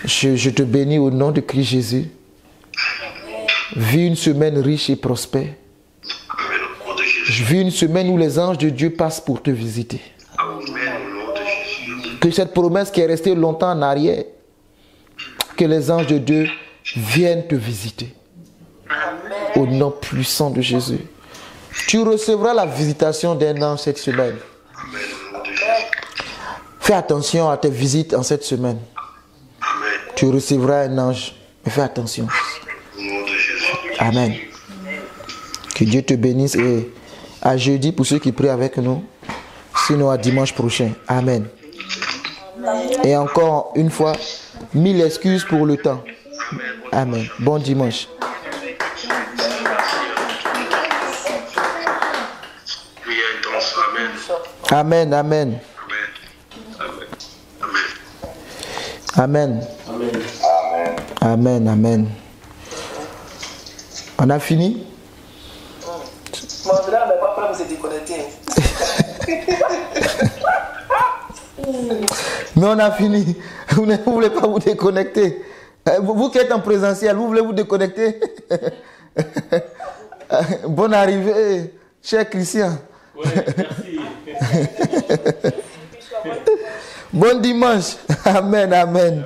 Je te bénis au nom de Christ Jésus. Vis une semaine riche et prospère. Je vis une semaine où les anges de Dieu passent pour te visiter. Que cette promesse qui est restée longtemps en arrière, que les anges de Dieu viennent te visiter. Au nom puissant de Jésus. Tu recevras la visitation d'un ange cette semaine. Fais attention à tes visites en cette semaine. Amen. Tu recevras un ange. Mais fais attention. Au nom de Jésus. Amen. Que Dieu te bénisse et à jeudi pour ceux qui prient avec nous. Sinon à dimanche prochain. Amen. Et encore une fois, 1000 excuses pour le temps. Amen. Bon dimanche. Prière intense. Amen. Amen. Amen. Amen. Amen. Amen. Amen. On a fini? Mon frère n'est pas prêt pour se déconnecter. Mais on a fini. Vous ne voulez pas vous déconnecter. Vous qui êtes en présentiel, vous voulez vous déconnecter? Bonne arrivée, cher Christian. Oui, merci. Bon dimanche. Amen, amen.